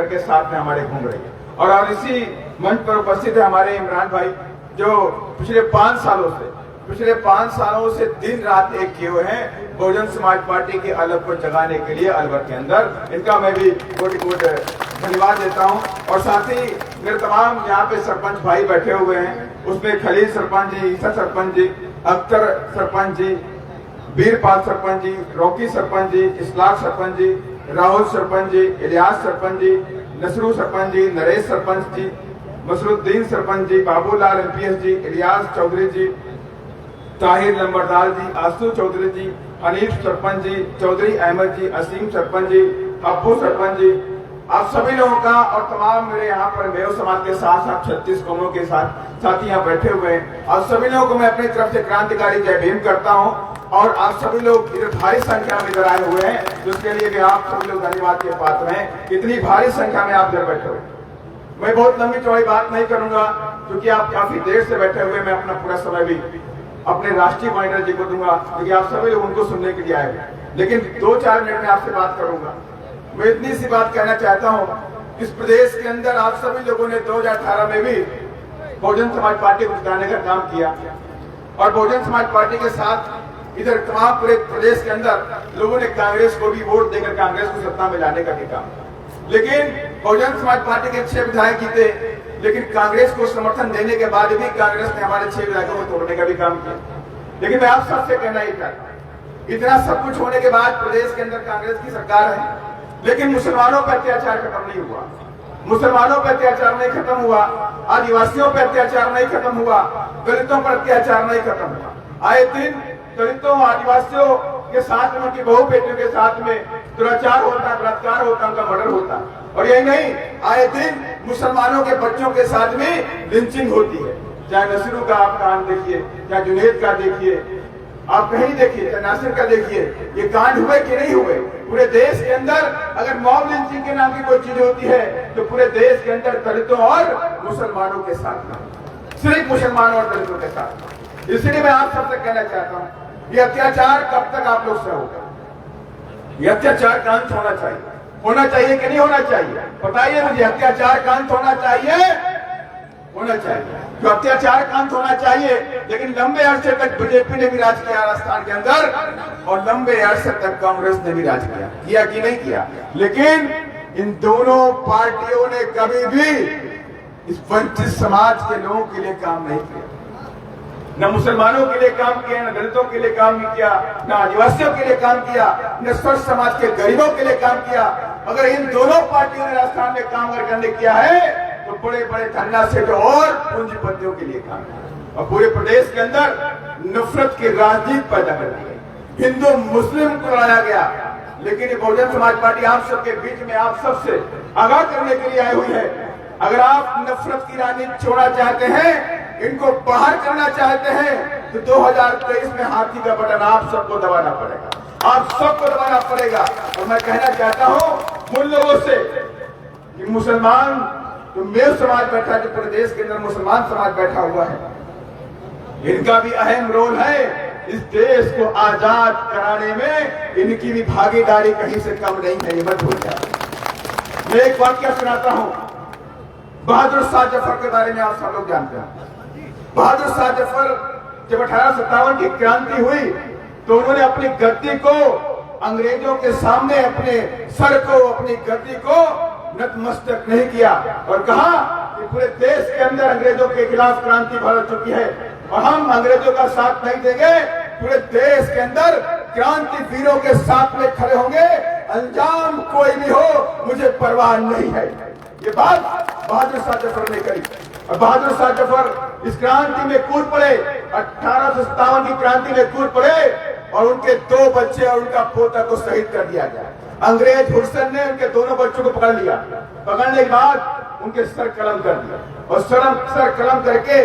के साथ में हमारे घूम रही है और इसी मंच पर उपस्थित है हमारे इमरान भाई जो पिछले 5 सालों से दिन रात एक किए हुए हैं बहुजन समाज पार्टी के अलग को जगाने के लिए अलवर के अंदर। इनका मैं भी कोटि कोटि धन्यवाद देता हूं और साथ ही मेरे तमाम यहाँ पे सरपंच भाई बैठे हुए हैं, उसमें खलील सरपंच जी, ईसा सरपंच जी, अख्तर सरपंच जी, वीरपाल सरपंच जी, रॉकी सरपंच जी, इस्लाक सरपंच जी, राहुल सरपंच जी, इलियास सरपंच जी, नसरू सरपंच जी, नरेश सरपंच जी, मसरुद्दीन सरपंच जी, बाबूलाल एमपीएस जी, इलियास चौधरी जी, ताहिर लंबरदार जी, आसू चौधरी जी, हनीफ सरपंच जी, चौधरी अहमद जी, असीम सरपंच जी, अब्बू सरपंच जी, आप सभी लोगों का और तमाम मेरे यहाँ पर मेव समाज के साथ 36 कौमों के साथी यहाँ बैठे हुए हैं। आप सभी लोगों को मैं अपनी तरफ से क्रांतिकारी जय भीम करता हूँ और आप सभी लोग इधर भारी संख्या में इधर आए हुए हैं जिसके लिए भी आप सभी लोग धन्यवाद के पात्र हैं। इतनी भारी संख्या में आप इधर बैठे हुए। मैं बहुत लंबी चौड़ी बात नहीं करूंगा क्योंकि आप काफी देर से बैठे हुए, मैं अपना पूरा समय भी अपने राष्ट्रीय कोऑर्डिनेटर जी को दूंगा क्योंकि आप सभी लोग उनको सुनने के लिए आए हुए। लेकिन 2-4 मिनट में आपसे बात करूंगा। मैं इतनी सी बात कहना चाहता हूं, इस प्रदेश के अंदर आप सभी लोगों ने 2018 में भी बहुजन समाज पार्टी को जिताने का काम किया और बहुजन समाज पार्टी के साथ इधर तमाम पूरे प्रदेश के अंदर लोगों ने कांग्रेस को भी वोट देकर कांग्रेस को सत्ता में लाने का भी काम। लेकिन बहुजन समाज पार्टी के 6 विधायक जीते, लेकिन कांग्रेस को समर्थन देने के बाद भी कांग्रेस ने हमारे 6 विधायकों को तोड़ने का भी काम किया। लेकिन मैं आप सबसे कहना ही चाहता हूं, इतना सब कुछ होने के बाद प्रदेश के अंदर कांग्रेस की सरकार है, लेकिन मुसलमानों पर अत्याचार खत्म नहीं हुआ, मुसलमानों पर अत्याचार नहीं खत्म हुआ, आदिवासियों पर अत्याचार नहीं खत्म हुआ, दलितों पर अत्याचार नहीं खत्म हुआ। आए दिन दलितों आदिवासियों के साथ में, उनकी बहू बेटियों के साथ में दुराचार होता, बलात्कार होता, उनका मर्डर होता। और यही नहीं, आए दिन मुसलमानों के बच्चों के साथ में लिंचिंग होती है। चाहे नसीरू का आप कांड देखिए, चाहे जुनेद का देखिए, आप कहीं देखिए, चाहे नासिर का देखिए, ये कांड हुए कि नहीं हुए। पूरे देश के अंदर अगर मॉब लिंचिंग के नाम की कोई चीज होती है तो पूरे देश के अंदर दलितों और मुसलमानों के साथ में, सिर्फ मुसलमानों और दलितों के साथ। इसलिए मैं आप सबसे कहना चाहता हूँ, ये अत्याचार कब तक आप लोग सहोगे? ये अत्याचार का अंत होना चाहिए, होना चाहिए कि नहीं होना चाहिए? बताइए मुझे, अत्याचार का अंत होना चाहिए? होना चाहिए। जो अत्याचार का अंत होना चाहिए, लेकिन लंबे अरसे तक बीजेपी ने भी राज किया राजस्थान के अंदर और लंबे अरसे तक कांग्रेस ने भी राज किया कि नहीं किया? लेकिन इन दोनों पार्टियों ने कभी भी इस वंचित समाज के लोगों के लिए काम नहीं किया। न मुसलमानों के लिए काम किया, न दलितों के लिए काम किया, न आदिवासियों के लिए काम किया, न स्वस्थ समाज के गरीबों के लिए काम किया। अगर इन दोनों पार्टियों ने राजस्थान में काम करने किया है तो बड़े बड़े धन्ना से जो और पूंजीपतियों के लिए काम किया और पूरे प्रदेश के अंदर नफरत की राजनीति पैदा कर दी गई, हिंदू मुस्लिम को लड़ाया गया। लेकिन ये बहुजन समाज पार्टी आप सबके बीच में आप सबसे आगाह करने के लिए आई हुई है। अगर आप नफरत की राजनीति छोड़ना चाहते हैं, इनको बाहर करना चाहते हैं, तो 2023 में हाथी का बटन आप सबको दबाना पड़ेगा, आप सबको दबाना पड़ेगा। और मैं कहना चाहता हूं उन लोगों से कि मुसलमान जो मेव समाज बैठा, जो पूरे देश के अंदर मुसलमान समाज बैठा हुआ है, इनका भी अहम रोल है। इस देश को आजाद कराने में इनकी भी भागीदारी कहीं से कम नहीं है, ये मत भूल जाए। मैं एक वाक्य सुनाता हूं, बहादुर शाह जफर के बारे में आप सब लोग जानते हैं। बहादुर शाह जफर जब 1857 की क्रांति हुई तो उन्होंने अपनी गद्दी को अंग्रेजों के सामने, अपने सर को, अपनी गद्दी को नतमस्तक नहीं किया और कहा कि पूरे देश के अंदर अंग्रेजों के खिलाफ क्रांति भड़क चुकी है और हम अंग्रेजों का साथ नहीं देंगे। पूरे देश के अंदर क्रांति वीरों के साथ में खड़े होंगे, अंजाम कोई भी हो मुझे परवाह नहीं है। ये बात बहादुर शाह जफर ने कही और बहादुर शाह जफर इस क्रांति में कूद पड़े, 1857 की क्रांति में कूद पड़े और उनके 2 बच्चे और उनका पोता को शहीद कर दिया गया। अंग्रेज हुसैन ने उनके दोनों बच्चों को पकड़ लिया, पकड़ने के बाद उनके सर कलम कर दिया और सर कलम करके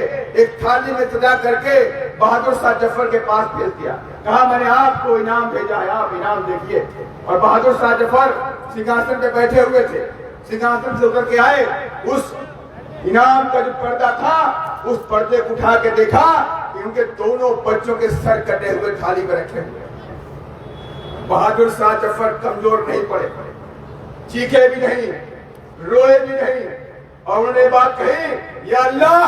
एक थाली में सजा करके बहादुर शाह जफर के पास भेज दिया। कहा मैंने आपको इनाम भेजा है, आप इनाम देखिए। और बहादुर शाह जफर सिंहासन पे बैठे हुए थे, सिंहासन से उतर के आए, उस इनाम का जो पर्दा था उस पर्दे को उठा के देखा कि उनके दोनों बच्चों के सर कटे हुए थाली में रखे हुए। बहादुर शाह जफर कमजोर नहीं पड़े, चीखे भी नहीं, रोए भी नहीं और उन्होंने बात कही, या अल्लाह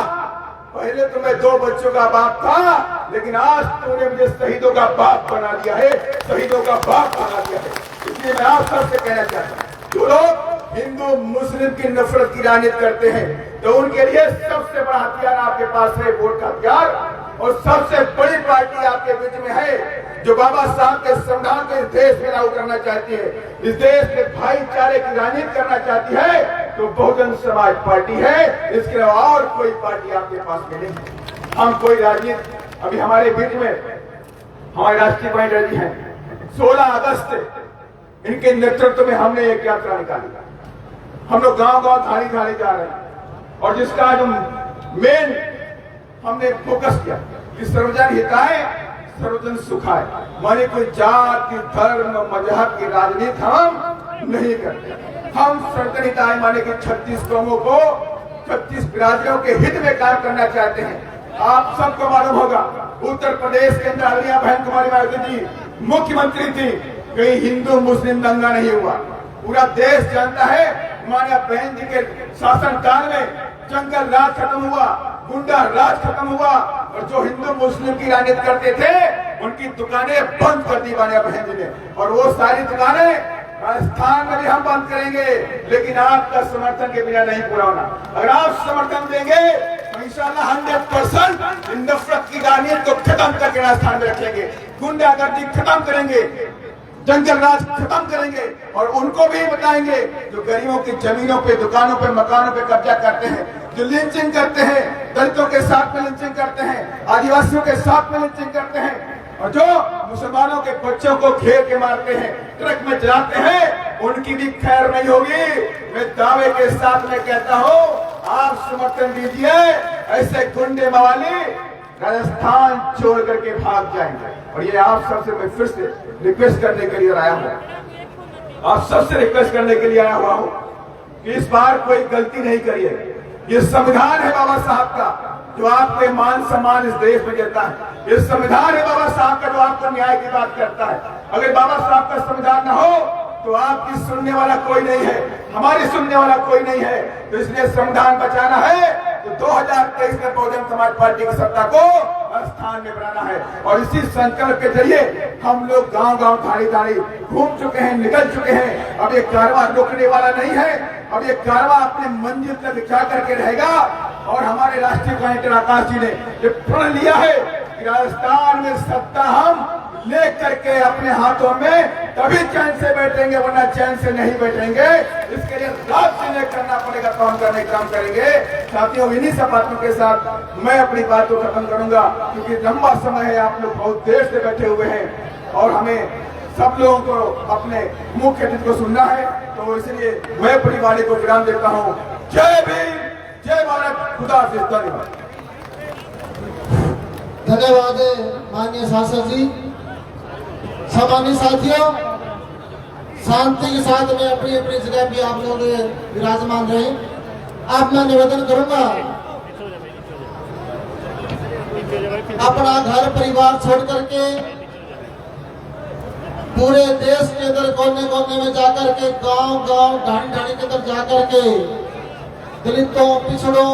पहले तो मैं 2 बच्चों का बाप था, लेकिन आज तूने मुझे शहीदों का बाप बना दिया है, शहीदों का बाप बना दिया है। इसलिए मैं आप सबसे कहना चाहता हूँ, जो लोग हिंदू मुस्लिम की नफरत की राजनीति करते हैं तो उनके लिए सबसे बड़ा हथियार आपके पास है वोट का हथियार। और सबसे बड़ी पार्टी आपके बीच में है जो बाबा साहब के संविधान को इस देश में लागू करना चाहती है, इस देश में भाईचारे की राजनीति करना चाहती है, तो बहुजन समाज पार्टी है। इसके अलावा और कोई पार्टी आपके पास में नहीं। हम कोई राजनीति, अभी हमारे बीच में हमारे राष्ट्रीय पार्टी जी हैं, 16 अगस्त इनके नेतृत्व में हमने एक यात्रा निकाली। हम लोग गांव-गांव थाली जा रहे हैं और जिसका जो मेन हमने फोकस किया कि सर्वजन हिताय सर्वजन सुखाय, माने कोई जाति धर्म मजहब की राजनीति हम नहीं करते। हम सर्वजन हिताय माने कि 36 कौमों को 36 बिरादरियों के हित में काम करना चाहते हैं। आप सबको मालूम होगा उत्तर प्रदेश के अंदर आलिया बहन कुमारी मायावती जी मुख्यमंत्री थी, कहीं हिंदू मुस्लिम दंगा नहीं हुआ। पूरा देश जानता है माया बहन जी के शासनकाल में जंगल राज खत्म हुआ, गुंडा राज खत्म हुआ और जो हिंदू मुस्लिम की राजनीति करते थे उनकी दुकानें बंद कर दी माया बहन जी ने। और वो सारी दुकानें राजस्थान में भी हम बंद करेंगे, लेकिन आपका समर्थन के बिना नहीं पूरा होना। अगर आप समर्थन देंगे तो इंशाल्लाह 100% नफरत की राजनीति को खत्म करके राजस्थान में रखेंगे, गुंडागर्दी खत्म करेंगे, जंगल राज खत्म करेंगे और उनको भी बताएंगे जो गरीबों की जमीनों पे, दुकानों पे, मकानों पे कब्जा करते हैं, जो लिंचिंग करते हैं, दलितों के साथ में लिंचिंग करते हैं, आदिवासियों के साथ में लिंचिंग करते हैं और जो मुसलमानों के बच्चों को घेर के मारते हैं, ट्रक में चलाते हैं, उनकी भी खैर नहीं होगी। मैं दावे के साथ में कहता हूँ आप समर्थन दीजिए, ऐसे गुंडे मवाली राजस्थान छोड़ करके भाग जाएंगे। और ये आप सबसे मैं फिर से रिक्वेस्ट करने के लिए आया हूँ, आप सबसे रिक्वेस्ट करने के लिए आया हुआ हूँ कि इस बार कोई गलती नहीं करिए। ये संविधान है बाबा साहब का जो आपके मान सम्मान इस देश में देता है। ये संविधान है बाबा साहब का जो आपको न्याय की बात करता है। अगर बाबा साहब का संविधान न हो तो आपकी सुनने वाला कोई नहीं है, हमारी सुनने वाला कोई नहीं है। तो इसलिए संविधान बचाना है तो 2023 में बहुजन समाज पार्टी की सत्ता को स्थान में बनाना है। और इसी संकल्प के जरिए हम लोग गांव-गांव थाली घूम चुके हैं, निकल चुके हैं। अब ये कारवां रुकने वाला नहीं है, अब ये कारवां अपने मंजिल तक जा करके रहेगा। और हमारे राष्ट्रीय कलेक्टर आकाश जी ने ये प्रण लिया है कि राजस्थान में सत्ता हम ले करके अपने हाथों में तभी चैन से बैठेंगे, वरना चैन से नहीं बैठेंगे। इसके लिए रात दिन करना पड़ेगा, काम करने काम करेंगे। साथियों, इन्हीं सब बातों के साथ मैं अपनी बात को खत्म करूंगा क्योंकि लंबा समय है, आप लोग बहुत देर से बैठे हुए हैं और हमें सब लोगों को अपने मुख्य अतिथि को सुनना है। तो इसलिए मैं अपनी वाणी को विराम देता हूँ। जय भीम, जय भारत, खुदा हाफिज, धन्यवाद। धन्यवाद माननीय सांसद जी। सम्मानित साथियों, शांति के साथ में अपनी अपनी जगह पे आप लोग विराजमान रहे। अब मैं निवेदन करूंगा अपना घर परिवार छोड़ करके पूरे देश के अंदर कोने कोने में जाकर के गांव-गांव ढाणी के अंदर जाकर के दलितों, पिछड़ों,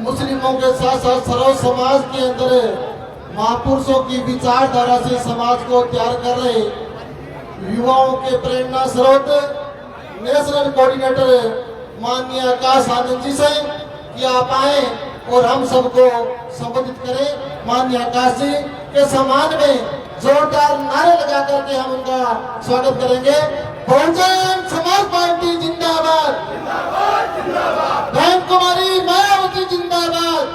मुस्लिमों के साथ साथ सर्व समाज के अंदर महापुरुषों की विचारधारा से समाज को तैयार कर रहे युवाओं के प्रेरणा स्रोत नेशनल कोऑर्डिनेटर माननीय आकाश आनंद जी से कि आप आए और हम सबको संबोधित करें। माननीय आकाश जी के सम्मान में जोरदार नारे लगा करके हम उनका स्वागत करेंगे। बहुजन समाज पार्टी जिंदाबाद, बहन कुमारी मायावती जिंदाबाद,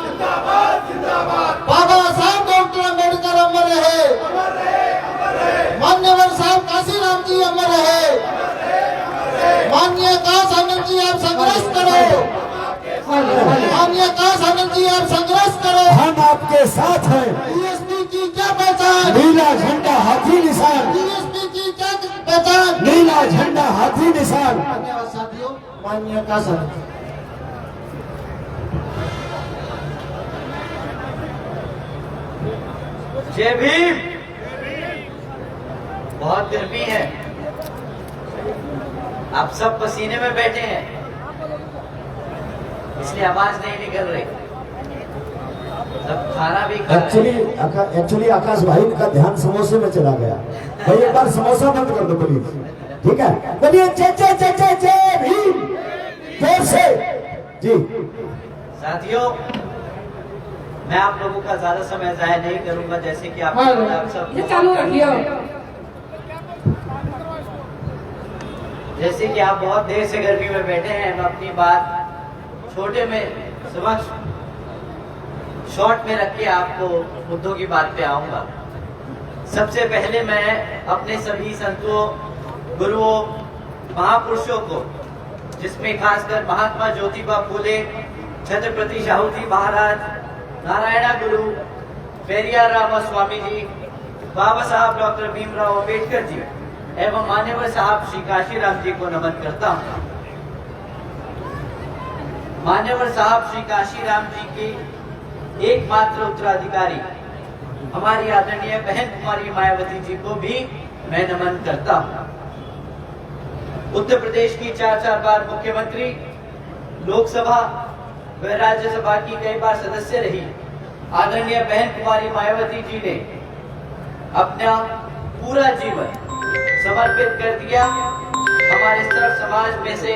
बाबा साहब डॉक्टर अम्बेडकर अमर रहे, मान्यवर साहब काशीराम जी अमर रहे, माननीय काश आनंद जी आप संघर्ष करो, माननीय काश आनंद जी आप संघर्ष करो। हम आपके साथ हैं। डीएसपी की क्या पहचान, नीला झंडा हाथी निशान, डीएसपी की क्या पहचान, नीला झंडा हाथी निशान। धन्यवाद साथियों, माननीय काश आनंद जी। जय भीम। बहुत गर्मी है, आप सब पसीने में बैठे हैं, इसलिए आवाज नहीं निकल रही। सब खाना भी खा रहे हैं। एक्चुअली आकाश भाई का ध्यान समोसे में चला गया। भाई एक बार समोसा बंद कर दो प्लीज, ठीक है? बोलिए जय जय जय जय जय भीम, जोर से जी। साथियों, मैं आप लोगों का ज्यादा समय जाया नहीं करूंगा, जैसे कि आप सब ये चालू रखियो। जैसे कि आप बहुत देर से गर्मी में बैठे हैं, मैं अपनी बात छोटे में समझ शॉर्ट में रख के आपको मुद्दों की बात पे आऊंगा। सबसे पहले मैं अपने सभी संतों, गुरुओं, महापुरुषों को, जिसमें खासकर महात्मा ज्योतिबा फूले, छत्रपति शाहू जी महाराज, नारायणा गुरु, पेरियार रामास्वामी जी, बाबा साहब डॉक्टर भीमराव अम्बेडकर जी एवं मान्यवर साहब श्री काशीराम जी को नमन करता हूँ। मान्यवर साहब श्री काशीराम जी के एकमात्र उत्तराधिकारी हमारी आदरणीय बहन कुमारी मायावती जी को भी मैं नमन करता हूँ। उत्तर प्रदेश की 4 बार मुख्यमंत्री, लोकसभा व राज्यसभा की कई बार सदस्य रही आदरणीय बहन कुमारी मायावती जी ने अपना पूरा जीवन समर्पित कर दिया हमारे सर्व समाज में से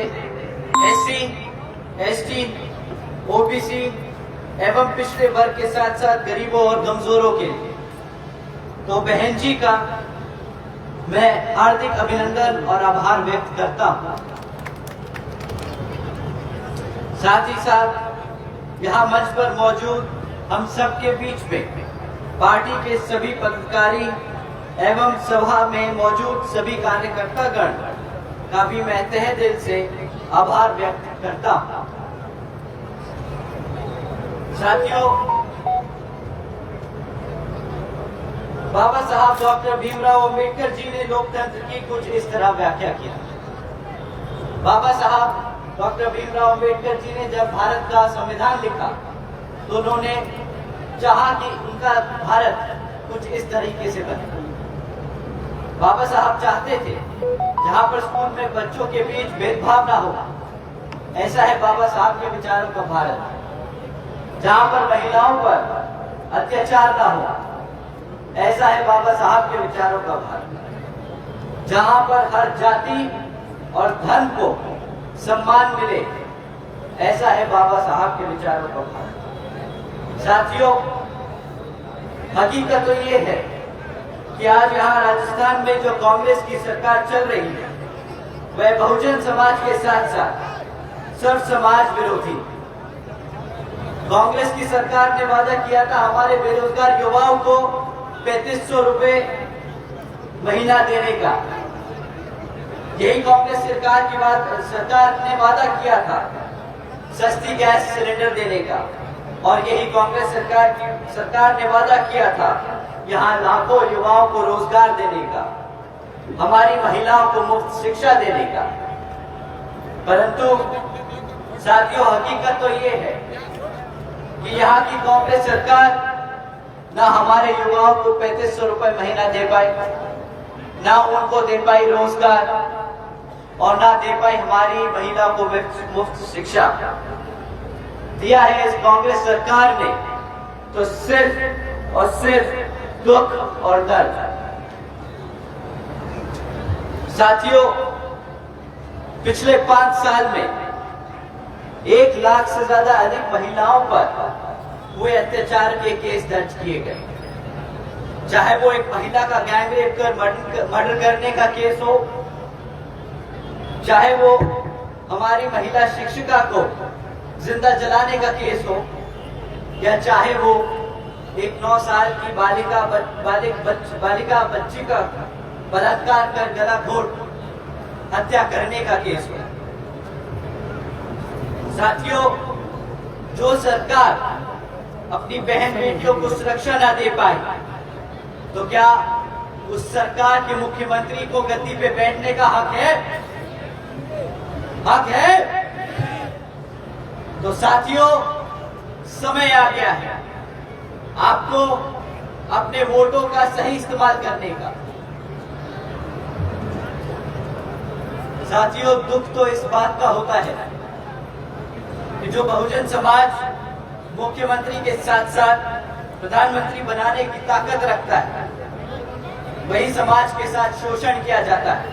SC, ST, OBC एवं पिछड़े वर्ग के साथ साथ गरीबों और कमजोरों के लिए। तो बहन जी का मैं हार्दिक अभिनंदन और आभार व्यक्त करता हूं। साथ ही साथ यहाँ मंच पर मौजूद हम सबके बीच में पार्टी के सभी पदाधिकारी एवं सभा में मौजूद सभी कार्यकर्तागण का भी मैं तहे दिल से आभार व्यक्त करता हूं। साथियों, बाबा साहब डॉक्टर भीमराव अम्बेडकर जी ने लोकतंत्र की कुछ इस तरह व्याख्या किया। बाबा साहब डॉक्टर भीमराव अम्बेडकर जी ने जब भारत का संविधान लिखा तो उन्होंने चाहा कि उनका भारत कुछ इस तरीके से बने। बाबा साहब चाहते थे जहां पर स्कूल में बच्चों के बीच भेदभाव ना हो, ऐसा है बाबा साहब के विचारों का भारत। जहां पर महिलाओं पर अत्याचार ना हो, ऐसा है बाबा साहब के विचारों का भारत। जहां पर हर जाति और धर्म को सम्मान मिले, ऐसा है बाबा साहब के विचारों का भारत। साथियों, हकीकत तो ये है कि आज यहाँ राजस्थान में जो कांग्रेस की सरकार चल रही है वह बहुजन समाज के साथ साथ सर्व समाज विरोधी। कांग्रेस की सरकार ने वादा किया था हमारे बेरोजगार युवाओं को 3500 रुपए महीना देने का। यही कांग्रेस सरकार ने वादा किया था सस्ती गैस सिलेंडर देने का, और यही कांग्रेस सरकार ने वादा किया था यहाँ लाखों युवाओं को रोजगार देने का, हमारी महिलाओं को मुफ्त शिक्षा देने का। परंतु साथियों, हकीकत तो ये है कि यहाँ की कांग्रेस सरकार ना हमारे युवाओं को 3500 रुपए महीना दे पाई, ना उनको दे पाई रोजगार, और ना दे पाई हमारी महिला को मुफ्त शिक्षा। दिया है इस कांग्रेस सरकार ने तो सिर्फ और सिर्फ दुख और दर्द। साथियों, पिछले 5 साल में 1 लाख से ज्यादा अधिक महिलाओं पर हुए अत्याचार के केस दर्ज किए गए। चाहे वो एक महिला का गैंग रेप कर मर्डर करने का केस हो, चाहे वो हमारी महिला शिक्षिका को जिंदा जलाने का केस हो, या चाहे वो एक 9 साल की बालिका बच्ची का बलात्कार कर गला घोट हत्या करने का केस हो। साथियों, जो सरकार अपनी बहन बेटियों को सुरक्षा ना दे पाए, तो क्या उस सरकार के मुख्यमंत्री को गद्दी पे बैठने का हक है? हक है? तो साथियों, समय आ गया है आपको अपने वोटों का सही इस्तेमाल करने का। साथियों, दुख तो इस बात का होता है कि जो बहुजन समाज मुख्यमंत्री के साथ साथ प्रधानमंत्री बनाने की ताकत रखता है, वही समाज के साथ शोषण किया जाता है।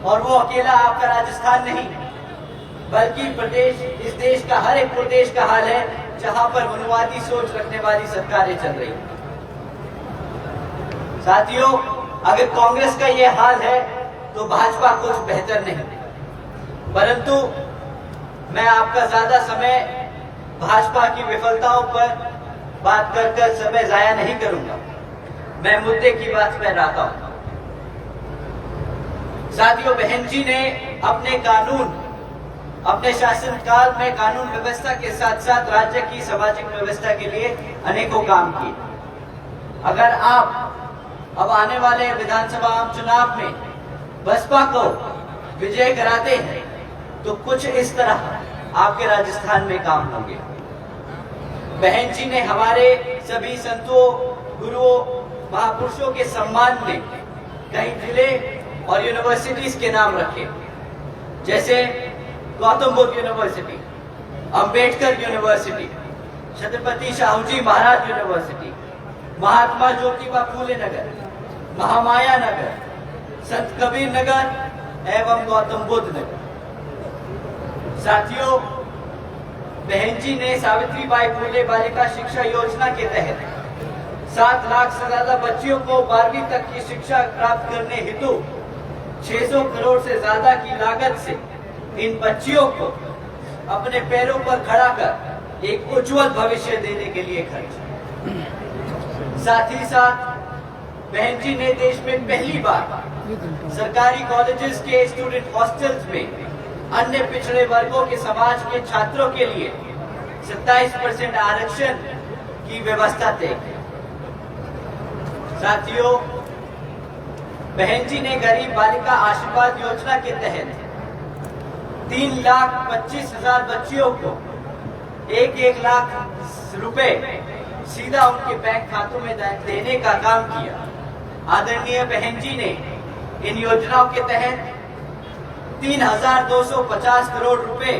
और वो अकेला आपका राजस्थान नहीं, बल्कि प्रदेश, इस देश का हर एक प्रदेश का हाल है जहां पर मनुवादी सोच रखने वाली सरकारें चल रही हैं। साथियों, अगर कांग्रेस का ये हाल है तो भाजपा कुछ बेहतर नहीं। परंतु मैं आपका ज्यादा समय भाजपा की विफलताओं पर बात कर समय जाया नहीं करूंगा। मैं मुद्दे की बात पर आता हूं। साथियों, बहन जी ने अपने शासनकाल में कानून व्यवस्था के साथ साथ राज्य की सामाजिक व्यवस्था के लिए अनेकों काम किए। अगर आप अब आने वाले विधानसभा चुनाव में बसपा को विजय कराते हैं तो कुछ इस तरह आपके राजस्थान में काम होंगे। बहन जी ने हमारे सभी संतों, गुरुओं, महापुरुषों के सम्मान में कई जिले और यूनिवर्सिटीज के नाम रखे, जैसे Gautam Buddha university, Ambedkar university, Chhatrapati Shahuji Maharaj university, Mahatma Jyotiba Phule नगर, महामाया नगर, संत कबीर नगर एवं गौतम बुद्ध नगर। साथियों, बहन जी ने सावित्रीबाई फूले बालिका शिक्षा योजना के तहत 7 लाख से ज्यादा बच्चियों को 12वीं तक की शिक्षा प्राप्त करने हेतु 600 करोड़ से ज्यादा की लागत से इन बच्चियों को अपने पैरों पर खड़ा कर एक उज्जवल भविष्य देने के लिए खर्च। साथ ही साथ बहन जी ने देश में पहली बार सरकारी कॉलेजेस के स्टूडेंट हॉस्टल्स में अन्य पिछड़े वर्गों के समाज के छात्रों के लिए 27% आरक्षण की व्यवस्था तय की। साथियों, बहन जी ने गरीब बालिका आशीर्वाद योजना के तहत 3,25,000 बच्चियों को 1-1 लाख रुपए सीधा उनके बैंक खातों में देने का काम किया। आदरणीय बहन जी ने इन योजनाओं के तहत 3,250 करोड़ रुपए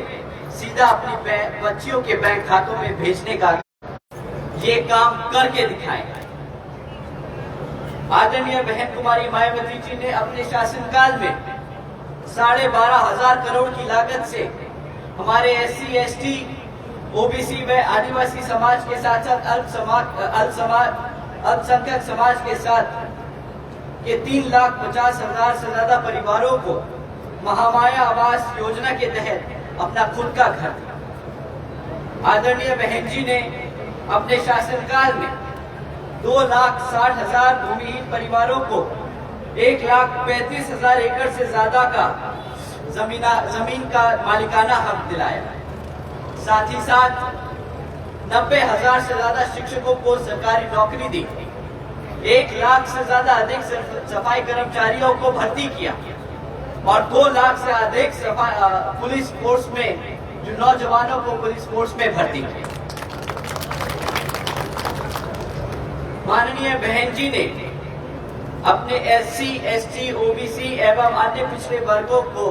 सीधा अपनी बच्चियों के बैंक खातों में भेजने का ये काम करके दिखाए। आदरणीय बहन कुमारी मायावती जी ने अपने शासनकाल में 12,500 करोड़ की लागत से हमारे SC, ST, OBC व आदिवासी समाज के साथ साथ अल्पसंख्यक समाज के साथ के 3,50,000 से ज्यादा परिवारों को महामाया आवास योजना के तहत अपना खुद का घर दिया। आदरणीय बहन जी ने अपने शासनकाल में 2,60,000 भूमिहीन परिवारों को 1,35,000 एकड़ से ज्यादा का जमीन का मालिकाना हक दिलाया। साथ ही साथ 90,000 से ज्यादा शिक्षकों को सरकारी नौकरी दी, 1 लाख से ज्यादा अधिक सफाई कर्मचारियों को भर्ती किया और 2 लाख से अधिक पुलिस फोर्स में जो नौजवानों को पुलिस फोर्स में भर्ती किया। माननीय बहन जी ने अपने SC, ST, OBC एवं अन्य पिछड़े वर्गों को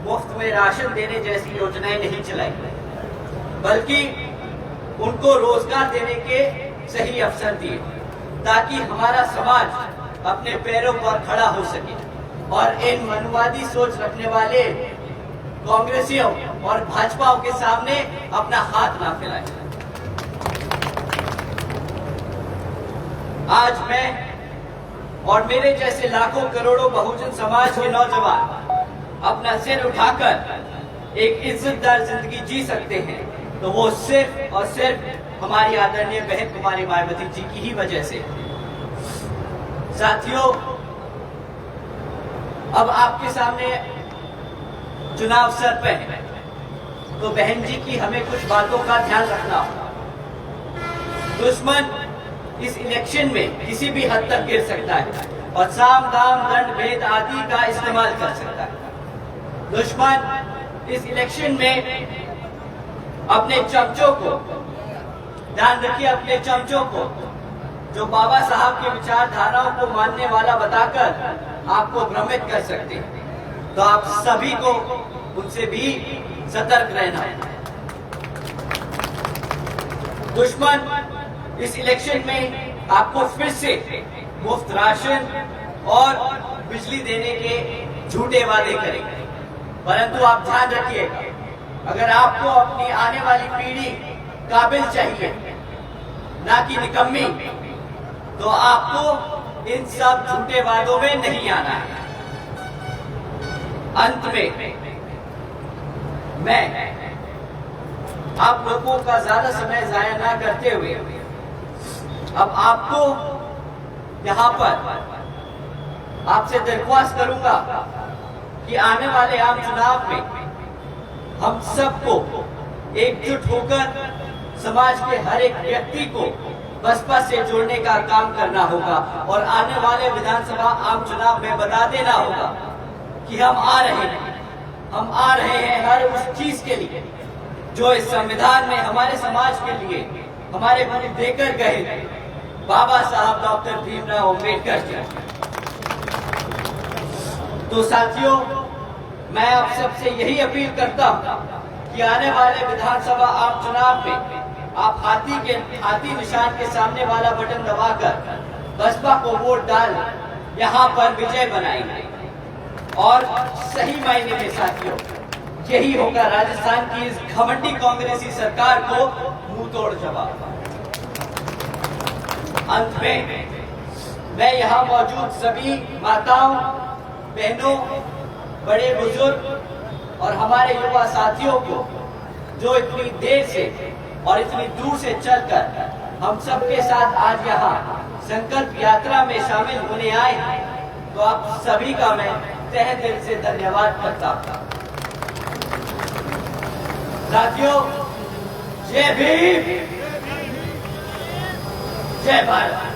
मुफ्त में राशन देने जैसी योजनाएं नहीं चलाई, बल्कि उनको रोजगार देने के सही अवसर दिए ताकि हमारा समाज अपने पैरों पर खड़ा हो सके और इन मनुवादी सोच रखने वाले कांग्रेसियों और भाजपाओं के सामने अपना हाथ ना फैलाए। आज मैं और मेरे जैसे लाखों करोड़ों बहुजन समाज के नौजवान अपना सिर उठाकर एक इज्जतदार जिंदगी जी सकते हैं तो वो सिर्फ और सिर्फ हमारी आदरणीय बहन कुमारी मायावती जी की ही वजह से। साथियों, अब आपके सामने चुनाव सर पे है तो बहन जी की हमें कुछ बातों का ध्यान रखना होगा। दुश्मन इस इलेक्शन में किसी भी हद तक गिर सकता है और साम दाम दंड भेद आदि का इस्तेमाल कर सकता है। दुश्मन इस इलेक्शन में अपने चमचों को, ध्यान रखिए, अपने चमचों को जो बाबा साहब के विचारधाराओं को मानने वाला बताकर आपको भ्रमित कर सकते हैं, तो आप सभी को उनसे भी सतर्क रहना है। दुश्मन इस इलेक्शन में आपको फिर से मुफ्त राशन और बिजली देने के झूठे वादे करेंगे, परंतु आप ध्यान रखिए, अगर आपको अपनी आने वाली पीढ़ी काबिल चाहिए ना कि निकम्मी, तो आपको इन सब झूठे वादों में नहीं आना है। अंत में मैं आप लोगों का ज्यादा समय जाया ना करते हुए अब आपको यहाँ पर आपसे दरख्वास्त करूंगा कि आने वाले आम चुनाव में हम सबको एकजुट होकर समाज के हर एक व्यक्ति को बसपा से जोड़ने का काम करना होगा और आने वाले विधानसभा आम चुनाव में बता देना होगा कि हम आ रहे हैं हर उस चीज के लिए जो इस संविधान में हमारे समाज के लिए हमारे गुरु देकर गए बाबा साहब डॉक्टर भीमराव अम्बेडकर जी। तो साथियों, मैं आप सबसे यही अपील करता हूं कि आने वाले विधानसभा आम चुनाव में आप हाथी निशान के सामने वाला बटन दबाकर बसपा को वोट डाल यहाँ पर विजय बनाएंगे और सही मायने में साथियों यही होगा राजस्थान की इस घमंडी कांग्रेसी सरकार को मुंह तोड़ जवाब। अंत में मैं यहाँ मौजूद सभी माताओं, बहनों, बड़े बुजुर्ग और हमारे युवा साथियों को जो इतनी देर से और इतनी दूर से चलकर हम सबके साथ आज यहाँ संकल्प यात्रा में शामिल होने आए हैं, तो आप सभी का मैं तहे दिल से धन्यवाद करता हूँ। साथियों, जय भीम, जय भारत।